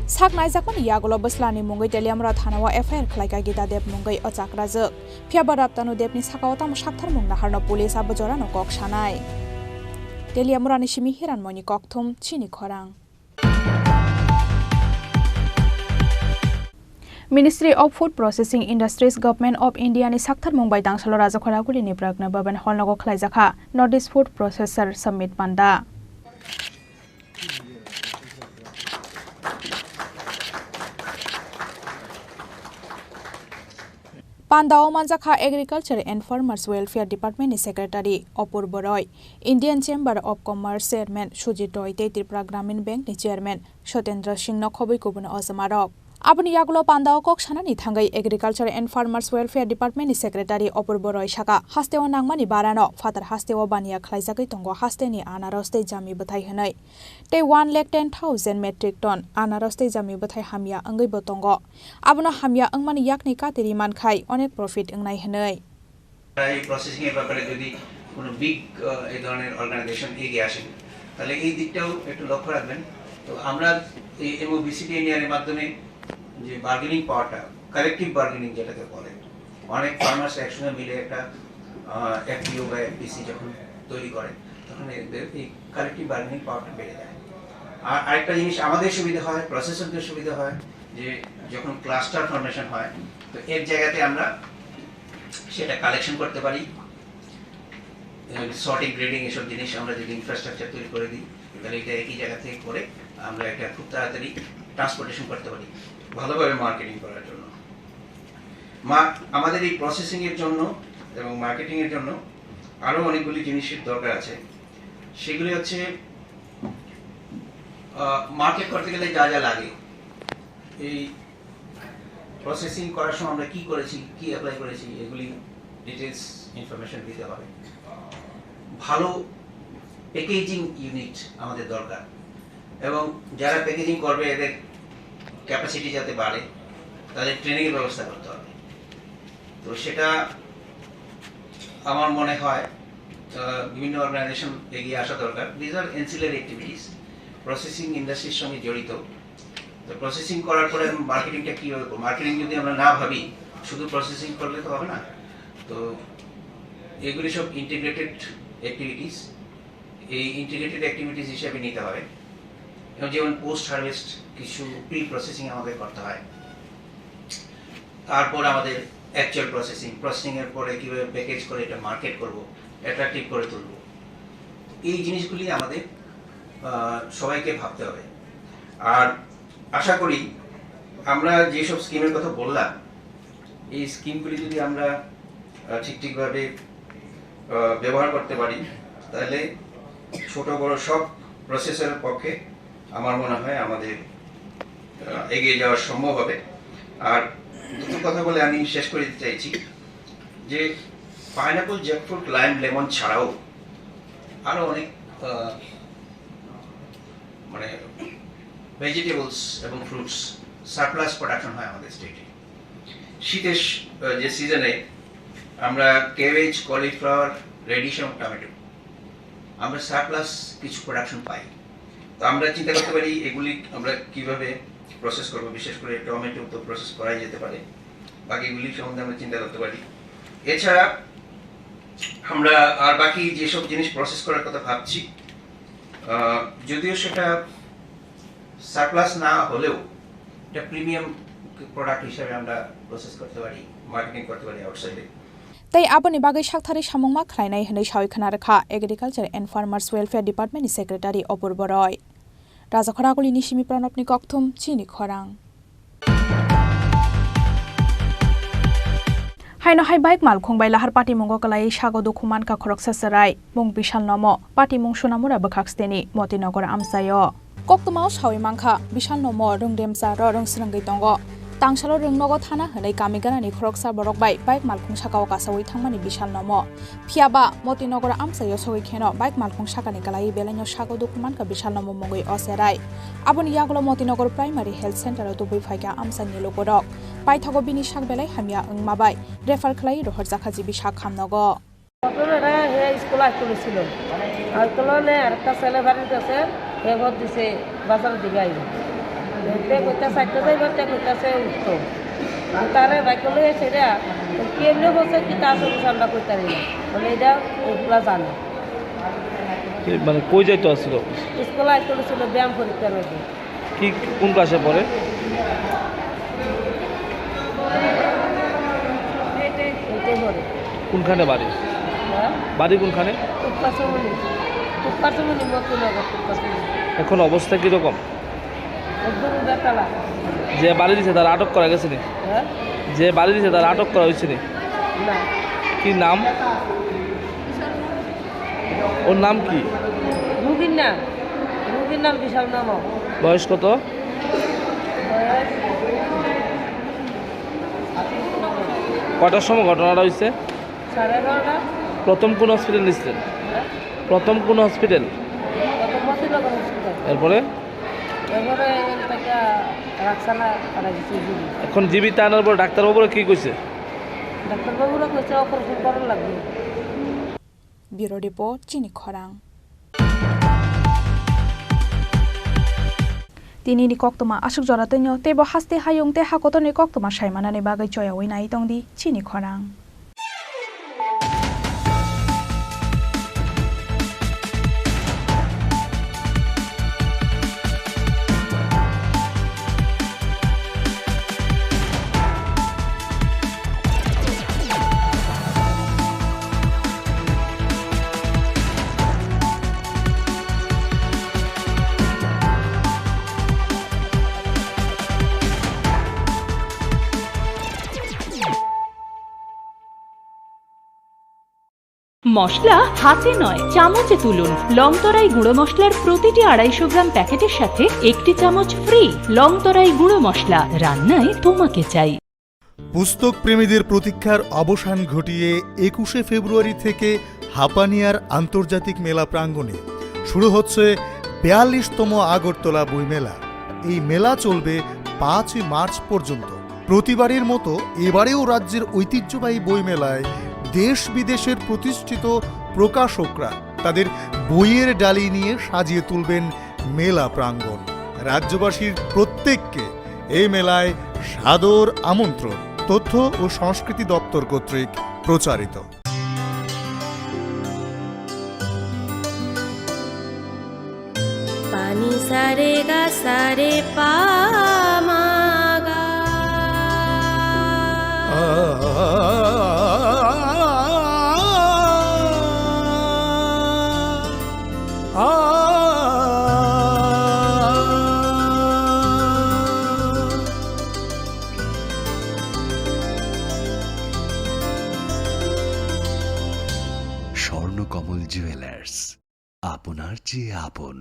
Saknai Zakon Yagulo Buslani Mungai Teliamra Thanawa FR Klaika Gita Deb Mungai Ochakrajak Fiabaraptanu Debni Sakawatam Shakthar Mungna Harno Police Abajorano Kok Shanai Teliamra Nishimi Hiran Moni Koktum Chini Khorang Ministry of Food Processing Industries Government of India ni Sakthar Mumbai Dangsalo Raja Khoraguli ni Prakna Baban Holnago Khlaijaka Northeast Food Processor Summit Panda Pandao Manjaka Agriculture and Farmers Welfare Department ni Secretary Apurva Roy, Indian Chamber of Commerce Chairman Sujit Roy, Tripura Gramin Bank ni Chairman Sotendra Singh Nokhoboi Kubun Ozamarok, Aboni yagulo pandao kok sanani thangai Agriculture and Farmers Welfare Department ni Secretary Opurbo Roy Saka hasteo nangmani barano father hasteo bania khlaijagai tongo hasteni anaros tei jami bathai hanai tei 110,000 metric ton anaros tei jami bathai hamia angai botongo abono hamia angmani yakni kateri mankhai onek profit angnai hanai এই processing এর ব্যাপারে যদি কোনো big এই ধরনের organisation এগিয়ে আসেন তাহলে এই দিকটাও একটু লক্ষ্য রাখবেন তো আমরা এই এমওবিসিটি এর মাধ্যমে যে বার্গেনিং পাওয়ারটা কালেকটিভ বার্গেনিং যেটাকে বলে অনেক ফার্মার্স একসঙ্গে মিলে একটা এফপিও বা এফপিসি যখন তৈরি করে তখন এই কালেকটিভ বার্গেনিং পাওয়ারটা বেড়ে যায় আর আরেকটা জিনিস আমাদের সুবিধা হয় প্রসেসরদের সুবিধা হয় যে যখন ক্লাস্টার ফরমেশন হয় তো এর জায়গাতে আমরা সেটা কালেকশন করতে পারি সর্টিং গ্রেডিং এসব জিনিস আমরা যদি ইনফ্রাস্ট্রাকচার তৈরি করে দিই তাহলে এটা একই জায়গা থেকে করে আমরা এটা খুব তাড়াতাড়ি ট্রান্সপোর্টেশন করতে পারি ভালোভাবে মার্কেটিং করার জন্য আমাদের এই প্রসেসিং এর জন্য এবং মার্কেটিং এর জন্য আরো অনেকগুলি জিনিসের দরকার আছে সেগুলি হচ্ছে মার্কেট করতে গেলে যা যা লাগে এই প্রসেসিং করার সময় আমরা কি করেছি কি অ্যাপ্লাই করেছি এগুলি ডিটেইলস ইনফরমেশন দিতে হবে ভালো প্যাকেজিং ইউনিট আমাদের দরকার এবং যারা প্যাকেজিং করবে এদের ক্যাপাসিটি যাতে বাড়ে তাদের ট্রেনিং এর ব্যবস্থা করতে হবে তো সেটা আমার মনে হয় বিভিন্ন অর্গানাইজেশন এগিয়ে আসা দরকার দিস আর এনসিলারি অ্যাক্টিভিটিস প্রসেসিং ইন্ডাস্ট্রির সঙ্গে জড়িত তো প্রসেসিং করার পরে মার্কেটিংটা কীভাবে করবো মার্কেটিং যদি আমরা না ভাবি শুধু প্রসেসিং করলে তো হবে না তো এগুলি সব ইন্টিগ্রেটেড অ্যাক্টিভিটিস এই ইন্টিগ্রেটেড অ্যাক্টিভিটিস হিসেবে নিতে হবে এবং যেমন পোস্ট হারভেস্ট কিছু প্রি প্রসেসিং আমাদের করতে হয় তারপর আমাদের অ্যাকচুয়াল প্রসেসিং এর পরে কীভাবে প্যাকেজ করে এটা মার্কেট করব অ্যাট্রাকটিভ করে তুলব এই জিনিসগুলি আমাদের সবাইকে ভাবতে হবে আর আশা করি আমরা যেসব স্কিমের কথা বললাম এই স্কিমগুলি যদি আমরা ঠিকভাবে ব্যবহার করতে পারি তাহলে ছোট বড় সব প্রসেসরের পক্ষে আমার মনে হয় আমাদের এগিয়ে যাওয়া সম্ভব হবে আর দুটো কথা বলে আমি শেষ করে দিতে চাইছি যে পাইনাপল জ্যাকফ্রুট লাইম লেমন ছাড়াও আরও অনেক মানে ভেজিটেবলস এবং ফ্রুটস সারপ্লাস প্রোডাকশন হয় আমাদের স্টেটে শীতের যে সিজনে আমরা ক্যাবেজ কলিফ্লাওয়ার রেডিশ এবং টমেটো আমরা সারপ্লাস কিছু প্রোডাকশন পাই তো আমরা চিন্তা করতে পারি এগুলি আমরা কিভাবে প্রসেস করব বিশেষ করে টমেটো তো প্রসেস করাই যেতে পারে বাকিগুলি সম্বন্ধে আমরা চিন্তা করতে পারি এছাড়া আমরা আর বাকি যেসব জিনিস প্রসেস করার কথা ভাবছি যদিও সেটা সারপ্লাস না হলেও এটা প্রিমিয়াম প্রোডাক্ট হিসেবে আমরা প্রসেস করতে পারি মার্কেটিং করতে পারি আউটসাইডে তাই aboni bagai sakthari samungma khlainai hanai sawi khana rakha Agriculture and Farmers Welfare Department ni Secretary Opurbo Roy Raja Khoraguli ni Simi Pranopni Kokthum Chini Khorang Haino hai bike mal khongbai lahar party mongo kalai sago dokuman ka khorok sasarai mung bishal nomo party mung sunamura bakhaksteni Motinogor amsayo Koktomao sawi mangkha bishal nomo rungdemsa ro rungsrangai tongo Tangsalo rungnogo thana hanai kamiganani khoroksa borok bai bike malkhung sakao kasawi thangmani bishal nomo phiaba Motinogor amsayo sogoi kheno bike malkhung sakani kalai belaino sago dokuman ka bishal nomo mongoi oserai aboni yaglo Motinogor Primary Health Center dubui phaika amsani loborok paithago bini sak belai hamia ungmabai refer khlai rohor jakhaji bisak khamnogo Otorera he school আসছিল আর তলনে আরেকটা ছেলে বাড়িতে আছে হে vote দিছে বাজার দিকে আইবে দেখতে কইতা সাইডে যাইবার তে কইতাছে উঠতো তারে বাইকলে সেটা কেমনে বসে কি তা সলিউশনটা কইতারি না মানে এটা ওগুলা জানে মানে কই যাইতো আসছিল স্কুল আসছিল ব্যায়াম পরীক্ষার মধ্যে কি কোন ক্লাসে পড়ে এইটাই পড়ে কোনখানে বাড়ি বাড়ি কোনখানে এখন অবস্থা কিরকম যে বাড়ি দিছে তার আটক করা গেছে নি যে বাড়ি দিছে তার আটক করা হয়েছে নি কি নাম ওর নাম কি রুগীর নাম বিশাল নাম বয়স কত বয়স কটার সময় ঘটনাটা হয়েছে? 11:30 প্রথম কোন হসপিটাল নিচ্ছিলেন? প্রথম কোন হসপিটাল? এরপরে এখন জীবিত আনার পর ডাক্তারবাবুরা কি কইছে? ডাক্তারবাবুরা কইছে অপারেশন করার লাগবে। ব্যুরো রিপোর্ট চিনি খরাং। তিনি ni koktoma asuk jora tenyo tebo haste hayung te hakoto ni koktoma shaimana ni bagai choya wina itong di Chini Khorang. মশলা হাতে নয় চামচে তুলুন। লংতরাই গুঁড়ো মশলার প্রতিটি 250 গ্রাম প্যাকেটের সাথে 1টি চামচ ফ্রি। লংতরাই গুঁড়ো মশলা, রান্নায় তোমাকে চাই। পুস্তক প্রেমীদের প্রতীক্ষার অবসান ঘটিয়ে 21শে ফেব্রুয়ারি থেকে হাপানিয়ার আন্তর্জাতিক মেলা প্রাঙ্গণে শুরু হচ্ছে 42তম আগরতলা বইমেলা। এই মেলা চলবে 5 মার্চ পর্যন্ত। প্রতিবারের মতো এবারেও রাজ্যের ঐতিহ্যবাহী বইমেলায় দেশ বিদেশের প্রতিষ্ঠিত প্রকাশকরা তাদের বইয়ের ডালি নিয়ে সাজিয়ে তুলবেন মেলা প্রাঙ্গণ। রাজ্যবাসীর প্রত্যেককে এই মেলায় সাদর আমন্ত্রণ। তথ্য ও সংস্কৃতি দপ্তর কর্তৃক প্রচারিত। পানি সারে গা সারে পামাগা স্বর্ণকমল জুয়েলার্স, আপনার চেয়ে আপন।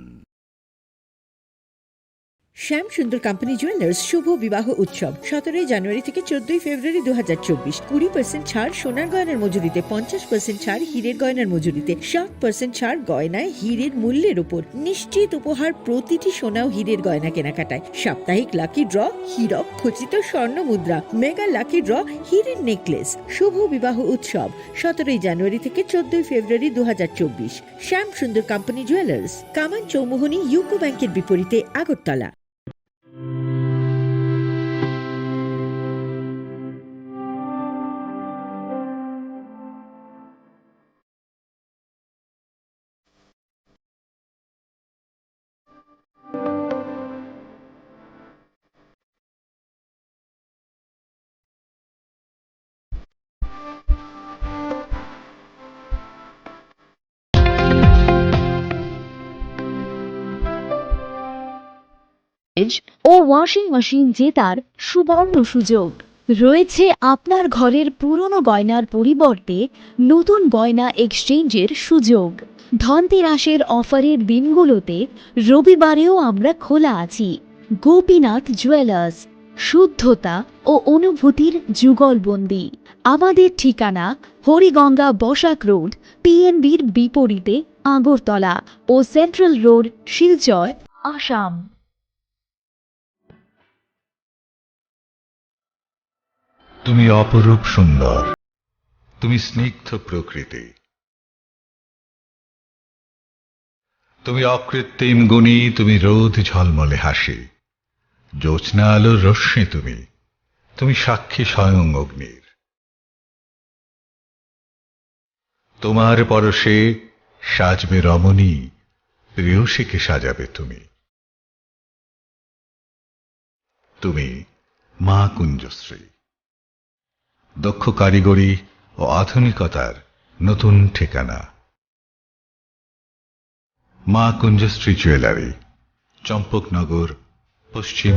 শ্যাম সুন্দর কোম্পানি জুয়েলার্স শুভ বিবাহ উৎসব 17 জানুয়ারি থেকে 14 ফেব্রুয়ারি 2024। 20% ছাড় সোনার গয়নার মজুরিতে, 50% ছাড় হীরের গয়নার মজুরিতে, 60% ছাড় গয়নায় হীরের মূল্যের উপর। নিশ্চিত উপহার প্রতিটি সোনা ও হীরের গয়না কেনাকাটায়। সাপ্তাহিক লাকি ড্র, হীরক খচিত স্বর্ণ মুদ্রা, মেগা লাকি ড্র, হীরের নেকলেস। শুভ বিবাহ উৎসব 17 জানুয়ারি থেকে 14 ফেব্রুয়ারি 2024। শ্যাম সুন্দর কোম্পানি জুয়েলার্স, কামান চৌমুহনী, ইউকো ব্যাংকের বিপরীতে, আগরতলা। ও ওয়াশিং মেশিন জেতার সুবর্ণ সুযোগ রয়েছে। আপনার ঘরের পুরনো গয়নার পরিবর্তে নতুন গয়না এক্সচেঞ্জের সুযোগ। ধনতেরাসের অফারের দিনগুলোতে রবিবারেও আমরা খোলা আছি। গোপীনাথ জুয়েলার্স, শুদ্ধতা ও অনুভূতির যুগলবন্দি। আমাদের ঠিকানা হরিগঙ্গা বসাক রোড, পিএনবির বিপরীতে, আগরতলা ও সেন্ট্রাল রোড, শিলচর, আসাম। তুমি অপরূপ সুন্দর, তুমি স্নিগ্ধ প্রকৃতি, তুমি অকৃত্রিম গুণী, তুমি রোদ ঝলমলে হাসি, জ্যোৎস্না আলোর রশ্মি, তুমি তুমি সাক্ষী স্বয়ং অগ্নির। তোমার পরশে সাজবে রমণী, প্রেয়সীকে সাজাবে তুমি। তুমি মা কুঞ্জশ্রী, দক্ষ কারিগরি ও আধুনিকতার নতুন ঠিকানা। মা কুঞ্জশ্রী জুয়েলারি, চম্পকনগর, পশ্চিম